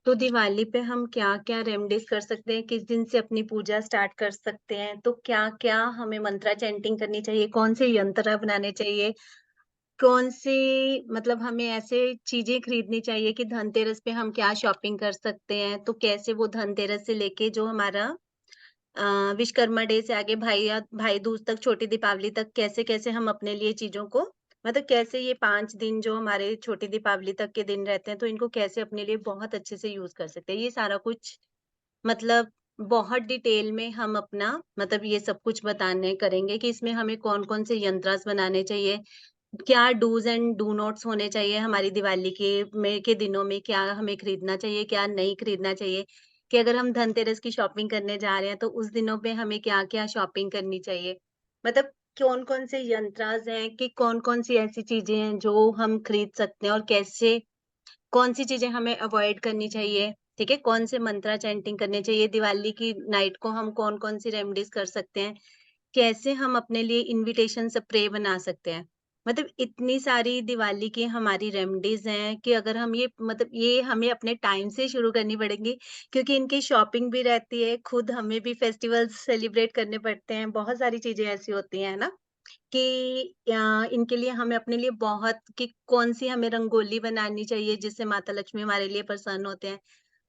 तो दिवाली पे हम क्या-क्या रेमेडीज़ कर सकते हैं? किस दिन से अपनी पूजा स्टार्ट कर सकते हैं? तो क्या-क्या हमें मंत्रा चैंटिंग करनी चाहिए? कौन से यंत्र बनाने चाहिए? कौन सी मतलब हमें ऐसे चीज़ें खरीदनी चाहिए कि धनतेरस पे हम क्या शॉपिंग कर सकते हैं? तो कैसे वो धनतेरस से लेके जो हमारा विश्वकर्मा डे से आगे भाई दूज तक, छोटी दीपावली तक कैसे-कैसे हम अपने लिए चीज़ों को मतलब कैसे ये 5 दिन जो हमारे छोटी दीपावली तक के दिन रहते हैं, तो इनको कैसे अपने लिए बहुत अच्छे से यूज़ कर सकते हैं। ये सारा कुछ मतलब बहुत डिटेल में हम अपना मतलब ये सब कुछ बताने करेंगे कि इसमें हमें कौन-कौन से यंत्रास बनाने चाहिए, क्या डूज़ एंड डू नॉट्स होने चाहिए हमारी दिवाली के दिनों में क्या हमें खरीदना चाहिए, क्या नहीं खरीदना चाहिए, कि अगर हम धनतेरस की शॉपिंग करने जा रहे हैं, तो उस दिनों पे हमें क्या-क्या शॉपिंग करनी चाहिए। मतलब कौन-कौन से यंत्रास हैं कि कौन-कौन सी ऐसी चीज़ें हैं जो हम खरीद सकते हैं और कैसे कौन-सी चीज़ें हमें अवॉइड करनी चाहिए, ठीक है? कौन से मंत्रा चैंटिंग करने चाहिए, दिवाली की नाइट को हम कौन-कौन सी रेमेडीज़ कर सकते हैं, कैसे हम अपने लिए इन्विटेशन स्प्रे बना सकते हैं। मतलब इतनी सारी दिवाली की हमारी रेमेडीज़ हैं कि अगर हम ये मतलब ये हमें अपने टाइम से शुरू करनी पड़ेंगी क्योंकि इनकी शॉपिंग भी रहती है, खुद हमें भी फेस्टिवल्स सेलिब्रेट करने पड़ते हैं, बहुत सारी चीज़ें ऐसी होती हैं, है ना? कि इनके लिए हमें अपने लिए बहुत कि कौन-सी हमें रंगोली बनानी चाहिए जिससे माता लक्ष्मी हमारे लिए प्रसन्न होते हैं।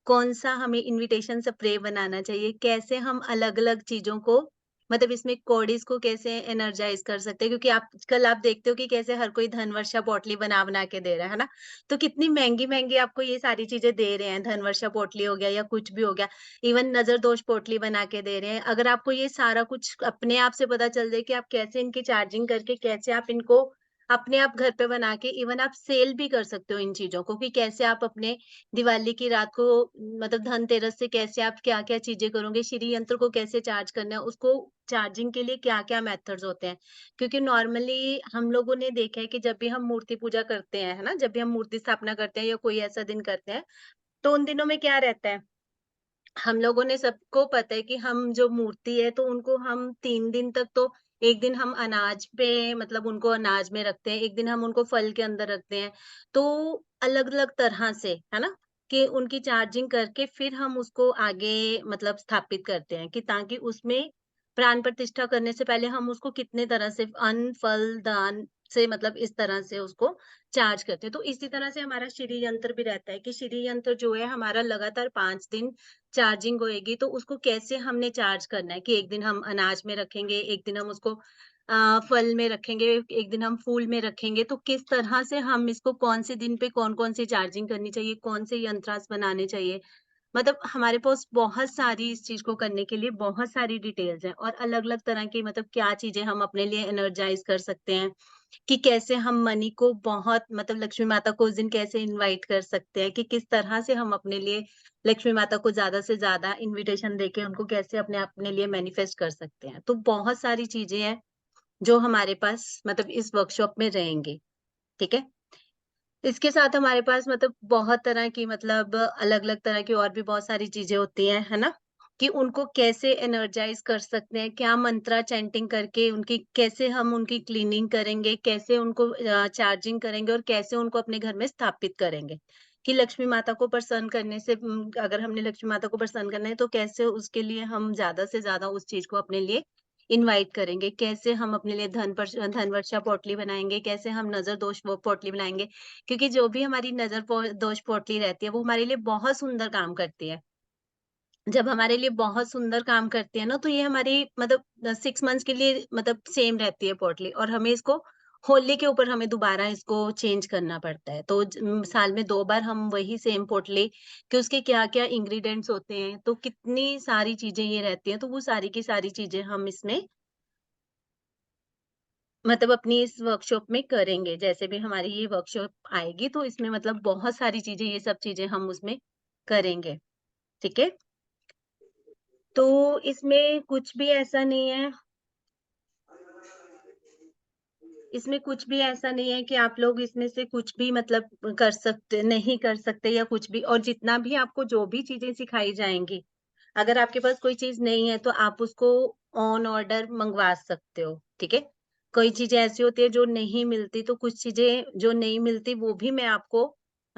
कौन-सा हमें इन्विटेशन स्प्रे बनाना चाहिए, कैसे हम अलग-अलग चीज़ों को मतलब इसमें कॉडीज़ को कैसे एनर्जाइज़ कर सकते हैं क्योंकि आजकल आप देखते हो कि कैसे हर कोई धनवर्षा पोटली बना-बना के दे रहा है ना? तो कितनी महँगी-महँगी आपको ये सारी चीज़ें दे रहे हैं, धनवर्षा पोटली हो गया या कुछ भी हो गया, इवन नज़र दोष पोटली बना के दे रहे हैं। अगर आपको ये सारा कुछ अपने आप से पता चल जाए कि आप कैसे इनकी चार्जिंग करके कैसे आप इनको अपने आप घर पे बना के इवन आप सेल भी कर सकते हो इन चीज़ों को कि कैसे आप अपने दिवाली की रात को मतलब धनतेरस से कैसे आप क्या-क्या चीज़ें करोगे, श्री यंत्र को कैसे चार्ज करना है, उसको चार्जिंग के लिए क्या-क्या मेथड्स होते हैं। क्योंकि नॉर्मली हम लोगों ने देखा है कि जब भी हम मूर्ति पूजा करते हैं, है ना? जब भी हम मूर्ति स्थापना करते हैं या कोई ऐसा दिन करते हैं, तो उन दिनों में क्या रहता है, हम लोगों ने सबको पता है कि हम जो मूर्ति है तो उनको हम 3 दिन तक तो एक दिन हम अनाज पे मतलब उनको अनाज में रखते हैं, एक दिन हम उनको फल के अंदर रखते हैं। तो अलग-अलग तरह से, है ना? कि उनकी चार्जिंग करके फिर हम उसको आगे मतलब स्थापित करते हैं कि ताकि उसमें प्राण प्रतिष्ठा करने से पहले हम उसको कितने तरह से अन्न, फल, दान से मतलब इस तरह से उसको चार्ज करते हैं। तो इसी तरह से हमारा श्री यंत्र भी रहता है कि श्री यंत्र जो है हमारा लगातार 5 दिन चार्जिंग होएगी तो उसको कैसे हमने चार्ज करना है कि एक दिन हम अनाज में रखेंगे, एक दिन हम उसको फल में रखेंगे, एक दिन हम फूल में रखेंगे, तो किस तरह से हम इसको कौन से दिन पे कौन-कौन सी चार्जिंग करनी चाहिए, कौन से यंत्रास बनाने चाहिए। मतलब हमारे पास बहुत सारी इस चीज़ को करने के लिए बहुत सारी डिटेल्स हैं और अलग-अलग तरह की मतलब क्या चीज़ें हम अपने लिए एनर्जाइज़ कर सकते हैं, कि कैसे हम मनी को बहुत मतलब लक्ष्मी माता को उस दिन कैसे इनवाइट कर सकते हैं, कि किस तरह से हम अपने लिए लक्ष्मी माता को ज़्यादा से ज़्यादा इन्विटेशन देके उनको कैसे अपने अपने लिए मैनिफेस्ट कर सकते हैं। तो बहुत सारी चीज़ें हैं, जो हमारे पास मतलब इस वर्कशॉप में रहेंगी, ठीक है? इसके साथ हमारे पास मतलब बहुत तरह की मतलब अलग-अलग तरह की और भी बहुत सारी चीज़ें होती हैं, है ना? कि उनको कैसे एनर्जाइज़ कर सकते हैं, क्या मंत्रा चैंटिंग करके उनकी कैसे हम उनकी क्लीनिंग करेंगे, कैसे उनको चार्जिंग करेंगे और कैसे उनको अपने घर में स्थापित करेंगे। कि लक्ष्मी माता को प्रसन्न करने से अगर हमने लक्ष्मी माता को प्रसन्न करना है तो कैसे उसके लिए हम ज़्यादा से ज़्यादा उस चीज़ को अपने लिए इनवाइट करेंगे, कैसे हम अपने लिए धनवर्षा पोटली बनाएँगे, कैसे हम नज़र दोष वो पोटली बनाएँगे। क्योंकि जो भी हमारी नज़र दोष पोटली रहती है, वो हमारे लिए बहुत सुंदर काम करती है। जब हमारे लिए बहुत सुंदर काम करती है ना, तो ये हमारी मतलब 6 मंथ्स के लिए मतलब सेम रहती है पोटली और हमें इसको होली के ऊपर हमें दोबारा इसको चेंज करना पड़ता है। तो साल में 2 बार हम वही सेम पोटली कि उसके क्या-क्या इंग्रीडिएंट्स होते हैं, तो कितनी सारी चीज़ें ये रहती हैं, तो वो सारी की सारी चीज़ें हम इसमें मतलब अपनी इस वर्कशॉप में करेंगे। जैसे भी हमारी ये वर्कशॉप आएगी तो इसमें मतलब बहुत सारी चीज़ें ये सब चीज़ें हम उसमें करेंगे, ठीक है? तो इसमें कुछ भी ऐसा नहीं है इसमें कुछ भी ऐसा नहीं है कि आप लोग इसमें से कुछ भी मतलब कर सकते नहीं कर सकते या कुछ भी और जितना भी आपको जो भी चीज़ें सिखाई जाएँगी, अगर आपके पास कोई चीज़ नहीं है तो आप उसको ऑन ऑर्डर मँगवा सकते हो, ठीक है? कोई चीज़ें ऐसी होती हैं जो नहीं मिलती तो कुछ चीज़ें जो नहीं मिलती वो भी मैं आपको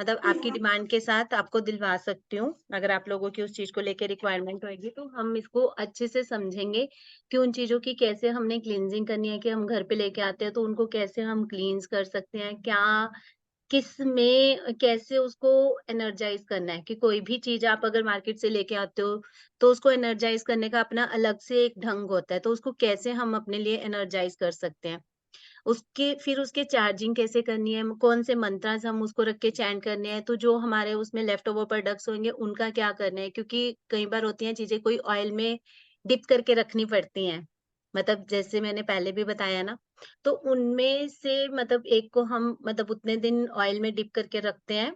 मतलब आपकी डिमांड के साथ आपको दिलवा सकती हूँ। अगर आप लोगों की उस चीज़ को लेके रिक्वायरमेंट होएगी, तो हम इसको अच्छे से समझेंगे कि उन चीज़ों की कैसे हमने क्लींजिंग करनी है, कि हम घर पे लेके आते हैं तो उनको कैसे हम क्लींस कर सकते हैं, क्या किसमें कैसे उसको एनर्जाइज़ करना है, कि कोई भी चीज़ आप अगर मार्केट से लेके आते हो, तो उसको एनर्जाइज़ करने का अपना अलग से एक ढंग होता है, तो उसको कैसे हम अपने लिए एनर्जाइज़ कर सकते हैं। फिर उसके चार्जिंग कैसे करनी है, कौन से मंत्रास हम उसको रख के चैंट करने हैं, तो जो हमारे उसमें लेफ्ट ओवर प्रोडक्ट्स होंगे, उनका क्या करना है? क्योंकि कई बार होती हैं चीज़ें कोई ऑयल में डिप करके रखनी पड़ती हैं। मतलब जैसे मैंने पहले भी बताया ना, तो उनमें से मतलब एक को हम मतलब उतने दिन ऑयल में डिप करके रखते हैं,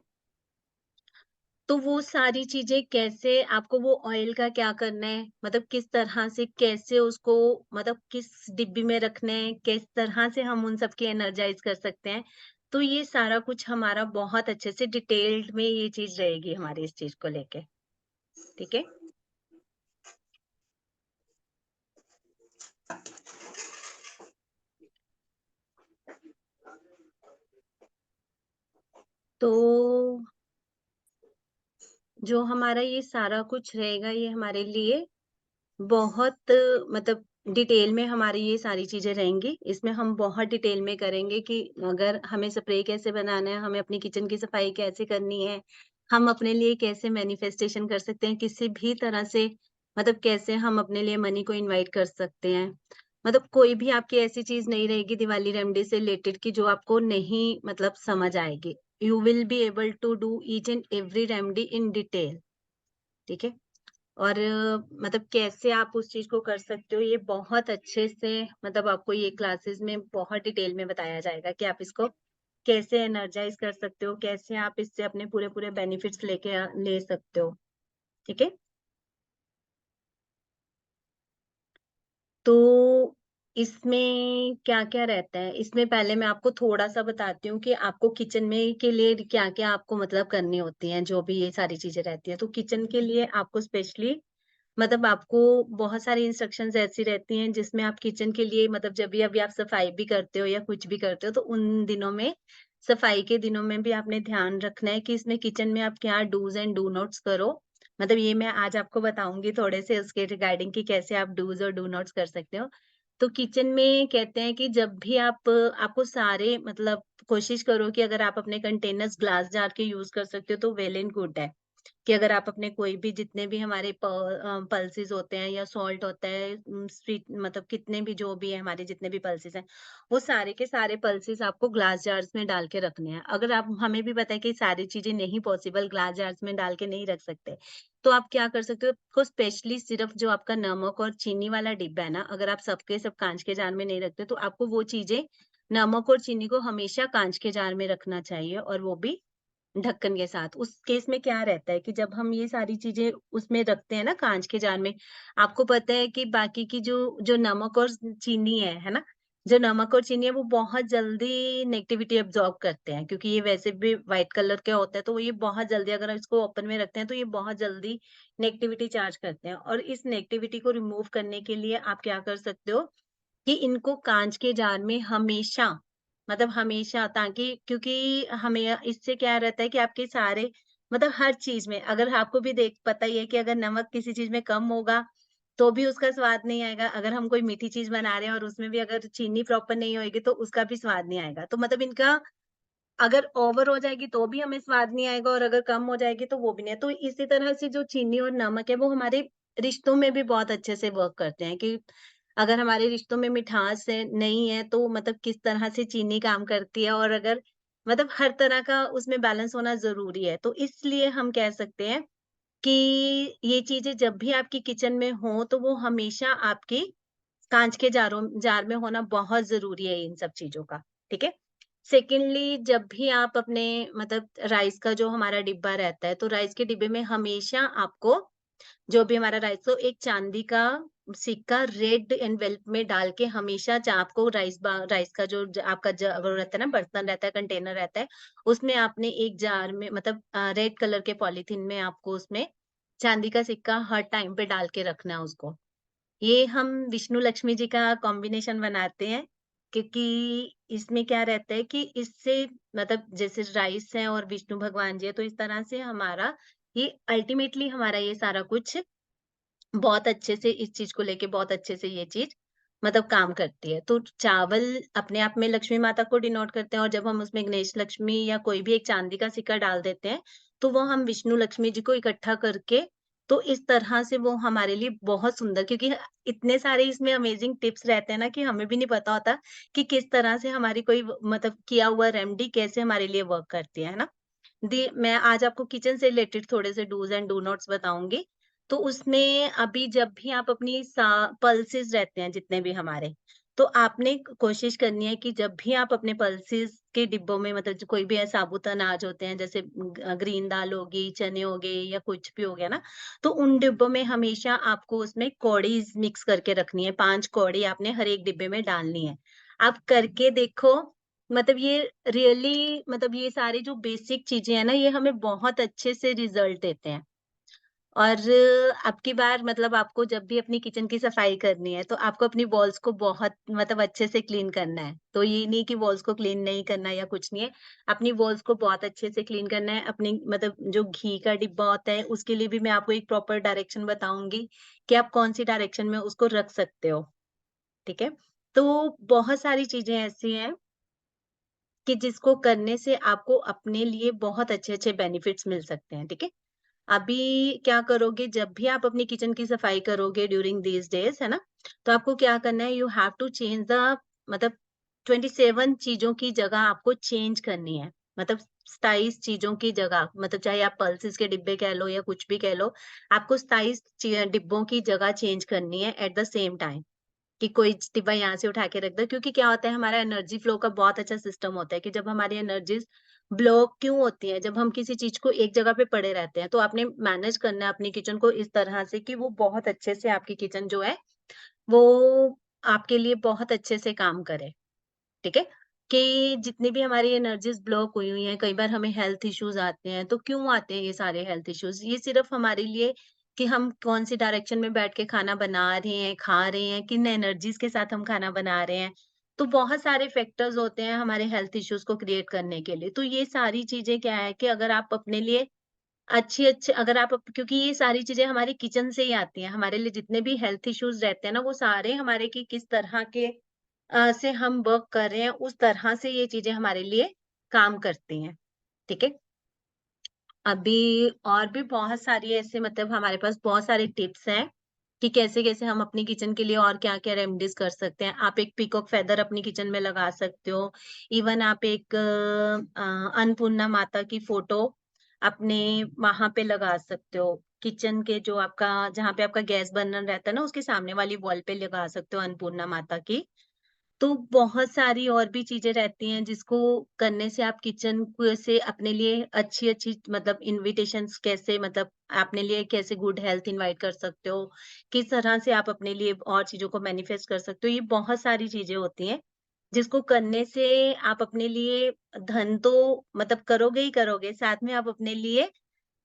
तो वो सारी चीज़ें कैसे आपको वो ऑयल का क्या करना है, मतलब किस तरह से कैसे उसको मतलब किस डिब्बी में रखना है, किस तरह से हम उन सब की एनर्जाइज़ कर सकते हैं। तो ये सारा कुछ हमारा बहुत अच्छे से डिटेल्ड में ये चीज़ रहेगी हमारी इस चीज़ को लेके, ठीक है? तो जो हमारा ये सारा कुछ रहेगा, ये हमारे लिए बहुत मतलब डिटेल में हमारी ये सारी चीज़ें रहेंगी। इसमें हम बहुत डिटेल में करेंगे कि अगर हमें स्प्रे कैसे बनाना है, हमें अपनी किचन की सफाई कैसे करनी है, हम अपने लिए कैसे मैनिफेस्टेशन कर सकते हैं, किसी भी तरह से मतलब कैसे हम अपने लिए मनी को इनवाइट कर सकते हैं। मतलब कोई भी आपकी ऐसी चीज़ नहीं रहेगी दिवाली रेमेडी से रिलेटेड कि जो आपको नहीं मतलब समझ आएगी। You will be able to do each and every remedy in detail, ठीक है? और मतलब कैसे आप उस चीज़ को कर सकते हो, ये बहुत अच्छे से मतलब आपको ये क्लासेस में बहुत डिटेल में बताया जाएगा कि आप इसको कैसे एनर्जाइज़ कर सकते हो, कैसे आप इससे अपने पूरे-पूरे बेनिफिट्स ले सकते हो, ठीक है? तो इसमें क्या-क्या रहता है? इसमें पहले मैं आपको थोड़ा-सा बताती हूँ कि आपको किचन में के लिए क्या-क्या आपको मतलब करनी होती हैं, जो भी ये सारी चीज़ें रहती हैं। तो किचन के लिए आपको स्पेशली मतलब आपको बहुत सारी इंस्ट्रक्शंस ऐसी रहती हैं जिसमें आप किचन के लिए मतलब जब भी अभी आप सफाई भी करते हो या कुछ भी करते हो, तो उन दिनों में सफाई के दिनों में भी आपने ध्यान रखना है कि इसमें किचन में आप क्या डूज़ एंड डू नॉट्स करो। मतलब ये मैं आज आपको बताऊँगी थोड़े से उसके रिगार्डिंग कि कैसे आप डूज़ और डू नॉट्स कर सकते हो। तो किचन में कहते हैं कि जब भी आपको सारे मतलब कोशिश करो कि अगर आप अपने कंटेनर्स ग्लास जार के यूज़ कर सकते हो तो वेल एंड गुड है। कि अगर आप अपने कोई भी जितने भी हमारे पल्सेस होते हैं या सॉल्ट होता है स्वीट मतलब कितने भी जो भी है हमारे जितने भी पल्सेस हैं, वो सारे के सारे पल्सेस आपको ग्लास जार्स में डाल के रखने हैं। अगर आप हमें भी पता है कि सारी चीज़ें नहीं पॉसिबल ग्लास जार्स में डाल के नहीं रख सकते, तो आप क्या कर सकते हो को स्पेशली सिर्फ़ जो आपका नमक और चीनी वाला डिब्बा है ना, अगर आप सब के सब काँच के जार में नहीं रखते, तो आपको वो चीज़ें नमक और चीनी को हमेशा काँच के जार में रखना चाहिए और वो भी ढक्कन के साथ। उस केस में क्या रहता है कि जब हम ये सारी चीज़ें उसमें रखते हैं ना काँच के जार में, आपको पता है कि बाकी की जो जो नमक और चीनी है ना? जो नमक और चीनी है वो बहुत जल्दी नेगेटिविटी अब्ज़ॉर्ब करते हैं क्योंकि ये वैसे भी व्हाइट कलर के होते हैं, तो ये बहुत जल्दी अगर हम इसको ओपन में रखते हैं, तो ये बहुत जल्दी नेगेटिविटी चार्ज करते हैं और इस नेगेटिविटी को रिमूव करने के लिए आप क्या कर सकते हो कि इनको काँच के जार में हमेशा मतलब हमेशा ताकि क्योंकि हमें इससे क्या रहता है कि आपके सारे मतलब हर चीज़ में अगर आपको भी देख पता ही है कि अगर नमक किसी चीज़ में कम होगा, तो भी उसका स्वाद नहीं आएगा। अगर हम कोई मीठी चीज़ बना रहे हैं और उसमें भी अगर चीनी प्रॉपर नहीं होएगी, तो उसका भी स्वाद नहीं आएगा। तो मतलब इनका अगर ओवर हो जाएगी तो भी हमें स्वाद नहीं आएगा और अगर कम हो जाएगी तो वो भी नहीं। तो इसी तरह से जो चीनी और नमक है वो हमारे रिश्तों में भी बहुत अच्छे से वर्क करते हैं कि अगर हमारे रिश्तों में मिठास है नहीं है तो मतलब किस तरह से चीनी काम करती है और अगर मतलब हर तरह का उसमें बैलेंस होना ज़रूरी है। तो इसलिए हम कह सकते हैं कि ये चीज़ें जब भी आपकी किचन में हो तो वो हमेशा आपकी काँच के जार में होना बहुत ज़रूरी है इन सब चीज़ों का, ठीक है? सेकंडली जब भी आप अपने मतलब राइस का जो हमारा डिब्बा रहता है, तो राइस के डिब्बे में हमेशा आपको जो भी हमारा राइस हो एक चांदी का सिक्का रेड एनवेलप में डाल के हमेशा आपको राइस का जो आपका वो रहता है ना बर्तन रहता है, कंटेनर रहता है, उसमें आपने एक जार में मतलब रेड कलर के पॉलीथीन में आपको उसमें चांदी का सिक्का हर टाइम पे डाल के रखना है उसको। ये हम विष्णु लक्ष्मी जी का कॉम्बिनेशन बनाते हैं क्योंकि इसमें क्या रहता है कि इससे मतलब जैसे राइस है और विष्णु भगवान जी है, तो इस तरह से हमारा ये अल्टीमेटली हमारा ये सारा कुछ बहुत अच्छे से इस चीज़ को लेके बहुत अच्छे से ये चीज़ मतलब काम करती है। तो चावल अपने आप में लक्ष्मी माता को डिनोट करते हैं और जब हम उसमें गणेश लक्ष्मी या कोई भी एक चांदी का सिक्का डाल देते हैं, तो वो हम विष्णु लक्ष्मी जी को इकट्ठा करके तो इस तरह से वो हमारे लिए बहुत सुंदर क्योंकि इतने सारे इसमें अमेज़िंग टिप्स रहते हैं ना कि हमें भी नहीं पता होता कि किस तरह से हमारी कोई मतलब किया हुआ रेमेडी कैसे हमारे लिए वर्क करती है ना? मैं आज आपको किचन से रिलेटेड थोड़े से डूज़ एंड डू नॉट्स बताऊँगी। तो उसमें अभी जब भी आप अपनी पल्सेस रहते हैं जितने भी हमारे, तो आपने कोशिश करनी है कि जब भी आप अपने पल्सेस के डिब्बों में मतलब जो कोई भी साबुत अनाज होते हैं जैसे ग्रीन दाल होगी, चने हो गए या कुछ भी हो गया ना, तो उन डिब्बों में हमेशा आपको उसमें कौड़ीज़ मिक्स करके रखनी है, 5 कौड़ी आपने हर एक डिब्बे में डालनी है। आप करके देखो मतलब ये रियली मतलब ये सारी जो बेसिक चीज़ें हैं ना, ये हमें बहुत अच्छे से रिज़ल्ट देते हैं। और अब की बार मतलब आपको जब भी अपनी किचन की सफाई करनी है, तो आपको अपनी वॉल्स को बहुत मतलब अच्छे से क्लीन करना है। तो ये नहीं कि वॉल्स को क्लीन नहीं करना या कुछ नहीं है। अपनी वॉल्स को बहुत अच्छे से क्लीन करना है। अपनी मतलब जो घी का डिब्बा होता है, उसके लिए भी मैं आपको एक प्रॉपर डायरेक्शन बताऊँगी कि आप कौन-सी डायरेक्शन में उसको रख सकते हो। ठीक है? तो बहुत सारी चीज़ें ऐसी हैं कि जिसको करने से आपको अपने लिए बहुत अच्छे-अच्छे बेनिफिट्स मिल सकते हैं, ठीक है? अभी क्या करोगे जब भी आप अपनी किचन की सफाई करोगे ड्यूरिंग दीज़ डेज़, है ना? तो आपको क्या करना है you have to change the मतलब 27 चीज़ों की जगह आपको चेंज करनी है। मतलब 27 चीज़ों की जगह मतलब चाहे आप पल्सेस के डिब्बे कह लो या कुछ भी कह लो, आपको 27 डिब्बों की जगह चेंज करनी है एट द सेम टाइम। कि कोई डिब्बा यहाँ से उठा के रख दो क्योंकि क्या होता है हमारा एनर्जी फ्लो का बहुत अच्छा सिस्टम होता है कि जब हमारी एनर्जीज ब्लॉक क्यों होती है जब हम किसी चीज को एक जगह पे पड़े रहते हैं तो आपने मैनेज करना है अपनी किचन को इस तरह से कि वो बहुत अच्छे से आपकी किचन जो है वो आपके लिए बहुत अच्छे से काम करे ठीक है कि जितनी भी हमारी एनर्जीज ब्लॉक हुई हुई हैं कई बार हमें हेल्थ इश्यूज आते हैं तो क्यों आते हैं ये सारे हेल्थ इश्यूज ये सिर्फ हमारे लिए कि हम कौन सी डायरेक्शन में बैठ के खाना बना रहे हैं खा रहे हैं किन एनर्जीज के साथ हम खाना बना रहे हैं तो बहुत सारे फैक्टर्स होते हैं हमारे हेल्थ इश्यूज को क्रिएट करने के लिए तो ये सारी चीजें क्या है कि अगर आप अपने लिए अच्छी अच्छी अगर आप क्योंकि ये सारी चीजें हमारी किचन से ही आती हैं हमारे लिए जितने भी हेल्थ इश्यूज रहते हैं ना वो सारे हमारे की किस तरह के से हम वर्क कर रहे हैं, उस तरह से ये चीज़ें हमारे लिए काम करती हैं, ठीक है? अभी और भी बहुत सारी ऐसे मतलब हमारे पास बहुत सारे टिप्स हैं कि कैसे-कैसे हम अपनी किचन के लिए और क्या-क्या रेमेडीज़ कर सकते हैं। आप एक पीकॉक फेदर अपनी किचन में लगा सकते हो। इवन आप एक अन्नपूर्णा माता की फ़ोटो अपने वहाँ पे लगा सकते हो। किचन के जो आपका जहाँ पे आपका गैस बर्नर रहता है ना, उसके सामने वाली वॉल पे लगा सकते हो अन्नपूर्णा माता की। तो बहुत सारी और भी चीज़ें रहती हैं जिसको करने से आप किचन को ऐसे अपने लिए अच्छी-अच्छी मतलब इन्विटेशंस कैसे मतलब अपने लिए कैसे गुड हेल्थ इनवाइट कर सकते हो, किस तरह से आप अपने लिए और चीज़ों को मैनिफेस्ट कर सकते हो, ये बहुत सारी चीज़ें होती हैं, जिसको करने से आप अपने लिए धन तो मतलब करोगे ही करोगे, साथ में आप अपने लिए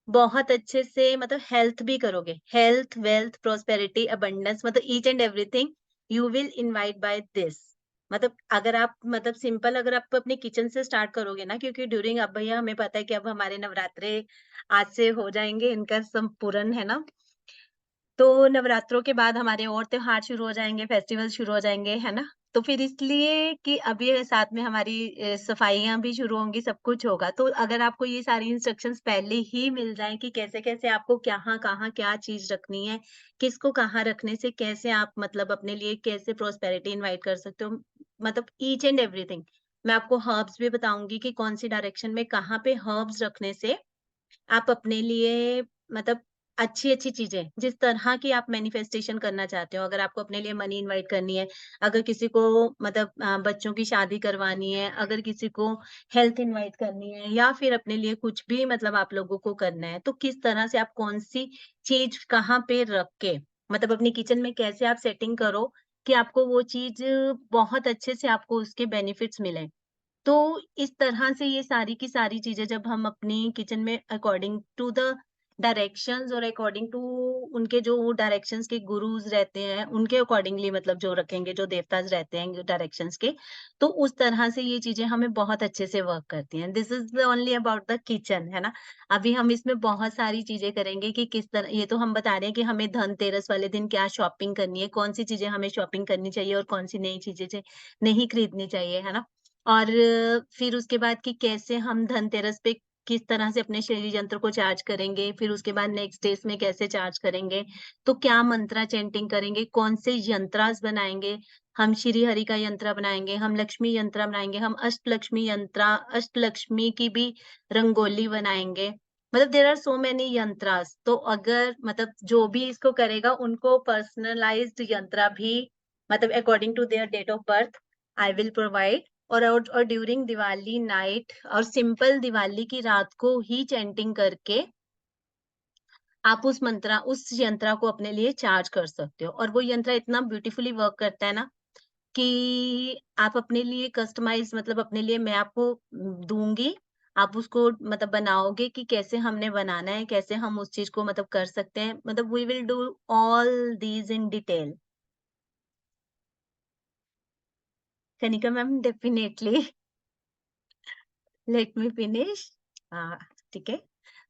बहुत अच्छे से मतलब हेल्थ भी करोगे। हेल्थ, वेल्थ, प्रॉस्पेरिटी, अबंडेंस मतलब each and everything you will invite by this. मतलब अगर आप मतलब सिंपल अगर आप अपने किचन से स्टार्ट करोगे ना क्योंकि ड्यूरिंग अब भैया हमें पता है कि अब हमारे नवरात्रे आज से हो जाएँगे, इनका संपूर्ण है ना? तो नवरात्रों के बाद हमारे और त्योहार शुरू हो जाएँगे, फेस्टिवल शुरू हो जाएँगे, है ना? तो फिर इसलिए कि अब ये साथ में हमारी सफाइयाँ भी शुरू होंगी, सब कुछ होगा। तो अगर आपको ये सारी इंस्ट्रक्शंस पहले ही मिल जाएँ कि कैसे-कैसे आपको कहाँ-कहाँ क्या चीज़ रखनी है, किसको कहाँ रखने से कैसे आप मतलब अपने लिए कैसे प्रॉस्पेरिटी इनवाइट कर सकते हो, मतलब ईच एंड एवरीथिंग। मैं आपको हर्ब्स भी बताऊँगी कि कौन-सी डायरेक्शन में कहाँ पे हर्ब्स रखने से आप अपने लिए मतलब अच्छी-अच्छी चीज़ें, जिस तरह की आप मैनिफेस्टेशन करना चाहते हो, अगर आपको अपने लिए मनी इनवाइट करनी है, अगर किसी को मतलब बच्चों की शादी करवानी है, अगर किसी को हेल्थ इनवाइट करनी है या फिर अपने लिए कुछ भी मतलब आप लोगों को करना है, तो किस तरह से आप कौन-सी चीज़ कहाँ पे रख के मतलब अपनी किचन में कैसे आप सेटिंग करो कि आपको वो चीज़ बहुत अच्छे से आपको उसके बेनिफिट्स मिलें। तो इस तरह से ये सारी की सारी चीज़ें जब हम अपनी किचन में अकॉर्डिंग टू द डायरेक्शंस और अकॉर्डिंग टू उनके जो डायरेक्शंस के गुरुज रहते हैं, उनके अकॉर्डिंगली मतलब जो रखेंगे, जो देवताज रहते हैं डायरेक्शंस के, तो उस तरह से ये चीजें हमें बहुत अच्छे से वर्क करती हैं। This is only about the kitchen, है ना। अभी हम इसमें बहुत सारी चीजें करेंगे कि किस तरह, ये तो हम बता रहे हैं कि हमें धनतेरस वाले दिन क्या शॉपिंग करनी है, कौन सी चीजें हमें शॉपिंग करनी चाहिए और कौन सी नई चीजें नहीं खरीदनी चाहिए, है ना। और फिर उसके बाद कि कैसे हम धनतेरस पे किस तरह से अपने शरीर यंत्र को चार्ज करेंगे, फिर उसके बाद नेक्स्ट डेज में कैसे चार्ज करेंगे, तो क्या मंत्रा चैंटिंग करेंगे, कौन से यंत्रास बनाएंगे, हम श्री हरि का यंत्र बनाएंगे, हम लक्ष्मी यंत्र बनाएंगे, हम अष्टलक्ष्मी यंत्र, अष्टलक्ष्मी की भी रंगोली बनाएंगे। मतलब देर आर सो मेनी यंत्रास। तो अगर मतलब जो भी इसको करेगा उनको पर्सनलाइज्ड यंत्र भी मतलब according to their date of birth I will provide. और ड्यूरिंग दिवाली नाइट और सिंपल दिवाली की रात को ही चैंटिंग करके आप उस यंत्रा को अपने लिए चार्ज कर सकते हो। और वो यंत्र इतना ब्यूटीफुली वर्क करता है ना कि आप अपने लिए कस्टमाइज मतलब अपने लिए मैं आपको दूंगी, आप उसको मतलब बनाओगे कि कैसे हमने बनाना है, कैसे हम उस चीज को मतलब कर सकते हैं, मतलब we will do all these in detail. Kanika ma'am definitely. Let me finish. हाँ, ठीक है।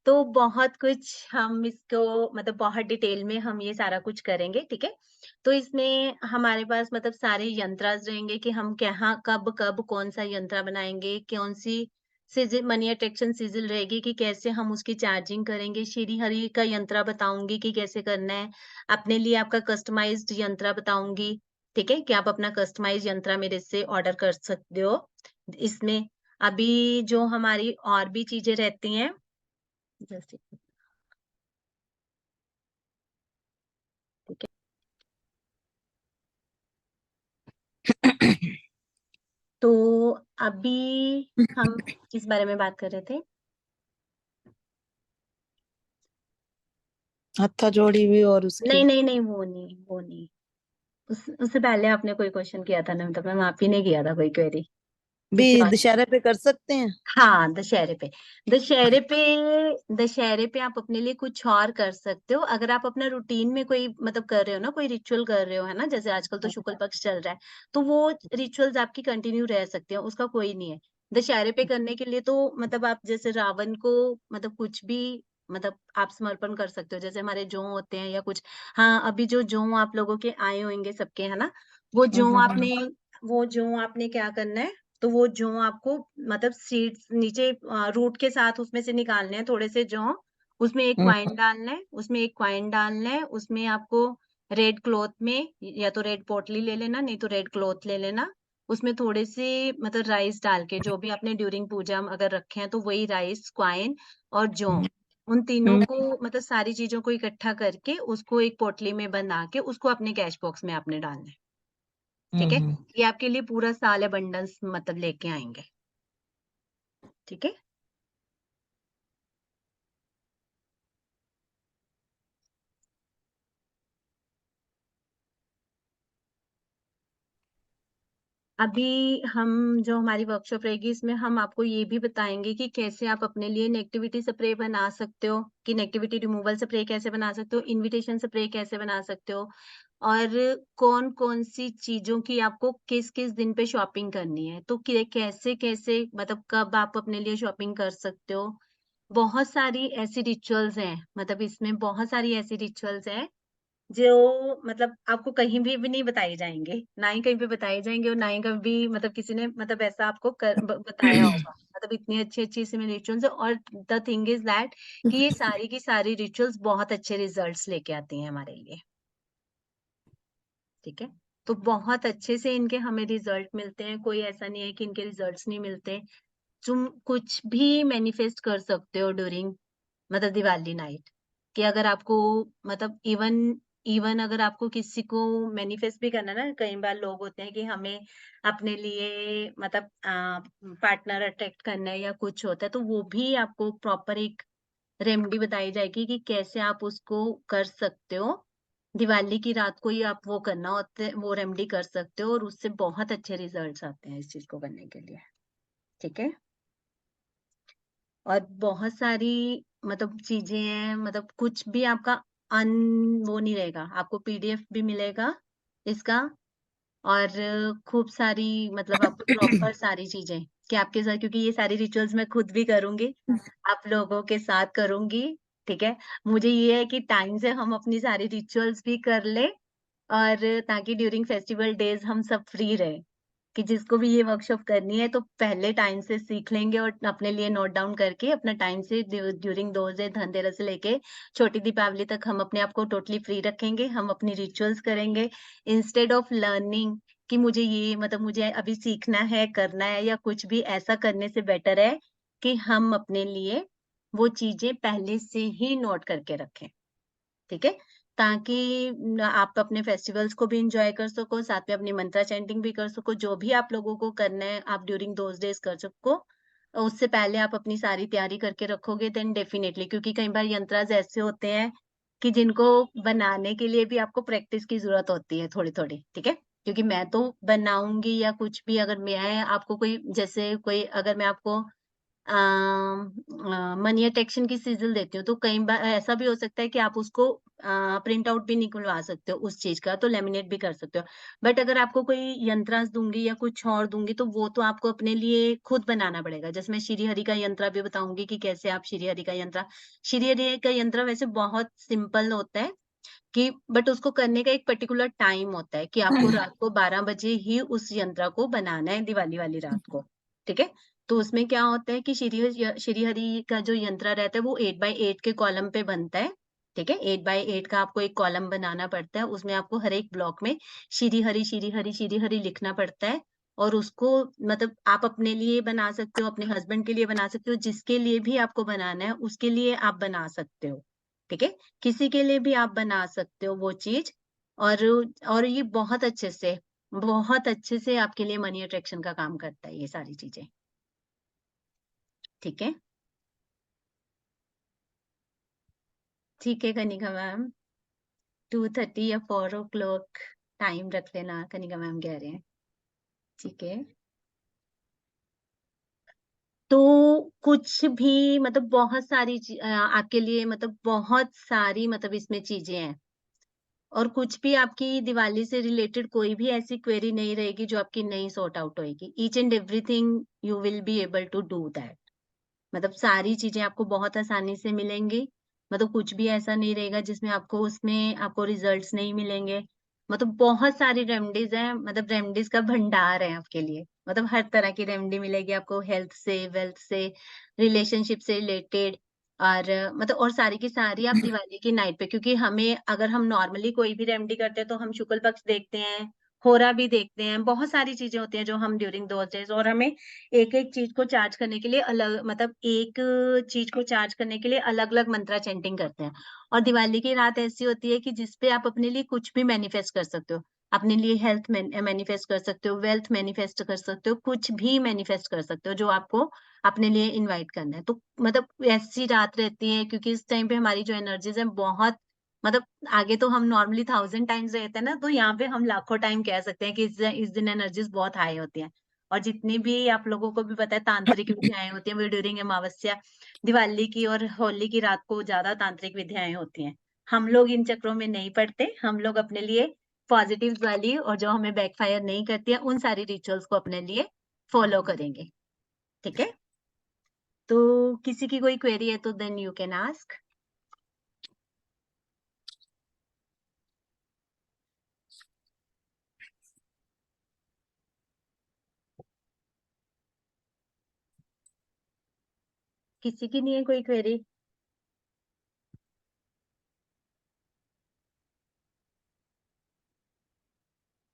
तो बहुत कुछ हम इसको मतलब बहुत डिटेल में हम ये सारा कुछ करेंगे, ठीक है। तो इसमें हमारे पास मतलब सारे यंत्रास रहेंगे कि हम क्या कब कब कौन सा यंत्र बनाएंगे, कौन सी सिजिल मनी अट्रैक्शन सिजिल रहेगी कि कैसे हम उसकी चार्जिंग करेंगे, श्री हरि का यंत्र बताऊंगी कि कैसे करना है, अपने लिए आपका कस्टमाइज्ड यंत्र बताऊंगी, ठीक है, कि आप अपना कस्टमाइज यंत्र मेरे से ऑर्डर कर सकते हो। इसमें अभी जो हमारी और भी चीजें रहती हैं जैसे, ठीक है। तो अभी हम किस बारे में बात कर रहे थे? हत्था जोड़ी भी और नहीं उसकी नहीं नहीं, वो नहीं। उससे पहले आपने कोई क्वेश्चन किया था ना, मतलब मैम आप ही ने किया था कोई क्वेरी। भी उसके बाद दशहरे पे कर सकते हैं। हाँ, दशहरे पे। दशहरे पे आप अपने लिए कुछ और कर सकते हो। अगर आप अपना रूटीन में कोई मतलब कर रहे हो ना, कोई रिचुअल कर रहे हो, है ना, जैसे आजकल तो शुक्ल पक्ष चल रहा है, तो वो रिचुअल्स आपकी कंटिन्यू रह सकते हैं, उसका कोई नहीं है। दशहरे पे करने के लिए तो मतलब आप जैसे रावण को मतलब कुछ भी मतलब आप समर्पण कर सकते हो, जैसे हमारे जौ होते हैं या कुछ। हाँ, अभी जो जौ आप लोगों के आए होंगे सबके, है ना, वो जौ आपने वो जौ आपने क्या करना है, तो वो जौ आपको मतलब सीड्स नीचे रूट के साथ उसमें से निकालने हैं थोड़े से जौ। उसमें एक क्वाइन डालना है, उसमें आपको रेड क्लॉथ में या तो रेड पोटली ले लेना, नहीं तो रेड क्लॉथ ले लेना। उसमें थोड़े से मतलब राइस डाल के, जो भी आपने ड्यूरिंग पूजा अगर रखे हैं तो वही राइस, क्वाइन और जौ, उन तीनों को मतलब सारी चीजों को इकट्ठा करके उसको एक पोटली में बना के उसको अपने कैश बॉक्स में आपने डालना है, ठीक है। ये आपके लिए पूरा साल अबंडेंस मतलब लेके आएंगे, ठीक है। अभी हम जो हमारी वर्कशॉप रहेगी इसमें हम आपको ये भी बताएंगे कि कैसे आप अपने लिए नेगेटिविटी स्प्रे बना सकते हो, कि नेगेटिविटी रिमूवल स्प्रे कैसे बना सकते हो, इनविटेशन स्प्रे कैसे बना सकते हो, और कौन कौन सी चीजों की आपको किस किस दिन पे शॉपिंग करनी है, तो कैसे कैसे मतलब कब आप अपने लिए शॉपिंग कर सकते हो। बहुत सारी ऐसी रिचुअल्स हैं, मतलब इसमें बहुत सारी ऐसी रिचुअल्स हैं जो मतलब आपको कहीं भी नहीं बताए जाएंगे, ना ही कहीं पे बताए जाएंगे और ना ही कभी मतलब किसी ने मतलब ऐसा आपको बताया होगा। मतलब इतनी अच्छी अच्छी इसमें रिचुअल्स है, और द थिंग इज दैट कि ये सारी की सारी रिचुअल्स बहुत अच्छे रिजल्ट्स लेके आती हैं हमारे लिए, ठीक है। तो बहुत अच्छे से इनके हमें रिजल्ट मिलते हैं, कोई ऐसा नहीं है कि इनके रिजल्ट्स नहीं मिलते। तुम कुछ भी मैनिफेस्ट कर सकते हो ड्यूरिंग मतलब दिवाली नाइट, कि अगर आपको मतलब इवन इवन अगर आपको किसी को मैनिफेस्ट भी करना ना, कई बार लोग होते हैं कि हमें अपने लिए मतलब पार्टनर अट्रैक्ट करना है या कुछ होता है, तो वो भी आपको प्रॉपर एक रेमेडी बताई जाएगी कि कैसे आप उसको कर सकते हो। दिवाली की रात को ही आप वो करना होते वो रेमेडी कर सकते हो, और उससे बहुत अच्छे रिजल्ट्स आते हैं इस चीज को करने के लिए, ठीक है। और बहुत सारी मतलब चीजें हैं, मतलब कुछ भी आपका अन वो नहीं रहेगा, आपको पीडीएफ भी मिलेगा इसका, और खूब सारी मतलब आपको प्रॉपर सारी चीजें कि आपके साथ, क्योंकि ये सारी रिचुअल्स मैं खुद भी करूंगी, आप लोगों के साथ करूंगी। ठीक है, मुझे ये है कि टाइम से हम अपनी सारी रिचुअल्स भी कर ले, और ताकि ड्यूरिंग फेस्टिवल डेज हम सब फ्री रहे, कि जिसको भी ये वर्कशॉप करनी है तो पहले टाइम से सीख लेंगे और अपने लिए नोट डाउन करके अपना टाइम से ड्यूरिंग दो डे धनतेरस से लेके छोटी दीपावली तक हम अपने आप को टोटली फ्री रखेंगे, हम अपनी रिचुअल्स करेंगे इंस्टेड ऑफ लर्निंग कि मुझे ये मतलब मुझे अभी सीखना है, करना है या कुछ भी, ऐसा करने से बेटर है कि हम अपने लिए वो चीजें पहले से ही नोट करके रखें। ठीक है, ताकि आप अपने फेस्टिवल्स को भी एंजॉय कर सको, साथ में अपनी मंत्रा चैंटिंग भी कर सको, जो भी आप लोगों को करना है आप ड्यूरिंग दोज डेज कर सको। उससे पहले आप अपनी सारी तैयारी करके रखोगे देन डेफिनेटली, क्योंकि कई बार यंत्रास ऐसे होते हैं कि जिनको बनाने के लिए भी आपको प्रैक्टिस की जरूरत होती है थोड़ी थोड़ी। ठीक है, क्योंकि मैं तो बनाऊंगी या कुछ भी, अगर मैं आपको कोई जैसे कोई अगर मैं आपको मनी अट्रैक्शन की सिजल देती हूँ, तो कई बार ऐसा भी हो सकता है कि आप उसको प्रिंट आउट भी निकलवा सकते हो उस चीज का, तो लेमिनेट भी कर सकते हो। बट अगर आपको कोई यंत्रांश दूंगी या कुछ और दूंगी तो वो तो आपको अपने लिए खुद बनाना पड़ेगा। जैसे मैं श्री हरि का यंत्र भी बताऊंगी कि कैसे आप श्री हरि का यंत्र, श्री हरि का यंत्र वैसे बहुत सिंपल होता है कि, बट उसको करने का एक पर्टिकुलर टाइम होता है कि आपको रात को 12 बजे ही उस यंत्र को बनाना है, दिवाली वाली रात को। ठीक है, तो उसमें क्या होता है कि श्री हरि का जो यंत्र रहता है वो 8x8 के कॉलम पे बनता है। ठीक है, 8x8 का आपको एक कॉलम बनाना पड़ता है, उसमें आपको हर एक ब्लॉक में श्री हरि श्री हरि श्री हरि लिखना पड़ता है। और उसको मतलब आप अपने लिए बना सकते हो, अपने हस्बैंड के लिए बना सकते हो, जिसके लिए भी आपको बनाना है उसके लिए आप बना सकते हो। ठीक है, किसी के लिए भी आप बना सकते हो वो चीज। और ये बहुत अच्छे से आपके लिए मनी अट्रैक्शन का काम करता है ये सारी चीजें। ठीक है, ठीक है कनिका मैम, 2:30 या 4 o'clock टाइम रख लेना, कनिका मैम कह रहे हैं। ठीक है, तो कुछ भी मतलब बहुत सारी आपके लिए मतलब बहुत सारी मतलब इसमें चीजें हैं, और कुछ भी आपकी दिवाली से रिलेटेड कोई भी ऐसी क्वेरी नहीं रहेगी जो आपकी नहीं सॉर्ट आउट होएगी। Each and everything you will be able to do that. मतलब सारी चीजें आपको बहुत आसानी से मिलेंगी, मतलब कुछ भी ऐसा नहीं रहेगा जिसमें आपको उसमें आपको रिजल्ट्स नहीं मिलेंगे। मतलब बहुत सारी रेमेडीज हैं, मतलब रेमेडीज का भंडार है आपके लिए, मतलब हर तरह की रेमेडी मिलेगी आपको, हेल्थ से, वेल्थ से, रिलेशनशिप से रिलेटेड। और मतलब और सारी की सारी आप दिवाली की नाइट पे, क्योंकि हमें अगर हम नॉर्मली कोई भी रेमेडी करते हैं तो हम शुक्ल पक्ष देखते हैं, होरा भी देखते हैं, बहुत सारी चीजें होती हैं जो हम ड्यूरिंग दोज डेज, और हमें एक एक चीज को चार्ज करने के लिए अलग, मतलब एक चीज को चार्ज करने के लिए अलग अलग मंत्रा चैंटिंग करते हैं। और दिवाली की रात ऐसी होती है कि जिसपे आप अपने लिए कुछ भी मैनिफेस्ट कर सकते हो, अपने लिए हेल्थ मैनिफेस्ट कर सकते हो, वेल्थ मैनिफेस्ट कर सकते हो, कुछ भी मैनिफेस्ट कर सकते हो जो आपको अपने लिए इनवाइट करना है। तो मतलब ऐसी रात रहती है, क्योंकि इस टाइम पे हमारी जो एनर्जीज है बहुत मतलब, आगे तो हम नॉर्मली 1000 टाइम्स रहते हैं ना, तो यहाँ पे हम लाखों टाइम कह सकते हैं कि इस दिन एनर्जीज बहुत हाई होती हैं। और जितनी भी आप लोगों को भी पता है तांत्रिक विद्याएं होती हैं वो ड्यूरिंग अमावस्या, दिवाली की और होली की रात को ज्यादा तांत्रिक विद्याएं होती हैं। हम लोग इन चक्रों में नहीं पड़ते, हम लोग अपने लिए पॉजिटिव वाली और जो हमें बैकफायर नहीं करती है उन सारी रिचुअल्स को अपने लिए फॉलो करेंगे। ठीक है, तो किसी की कोई क्वेरी है तो देन यू कैन आस्क। किसी की नहीं है कोई क्वेरी?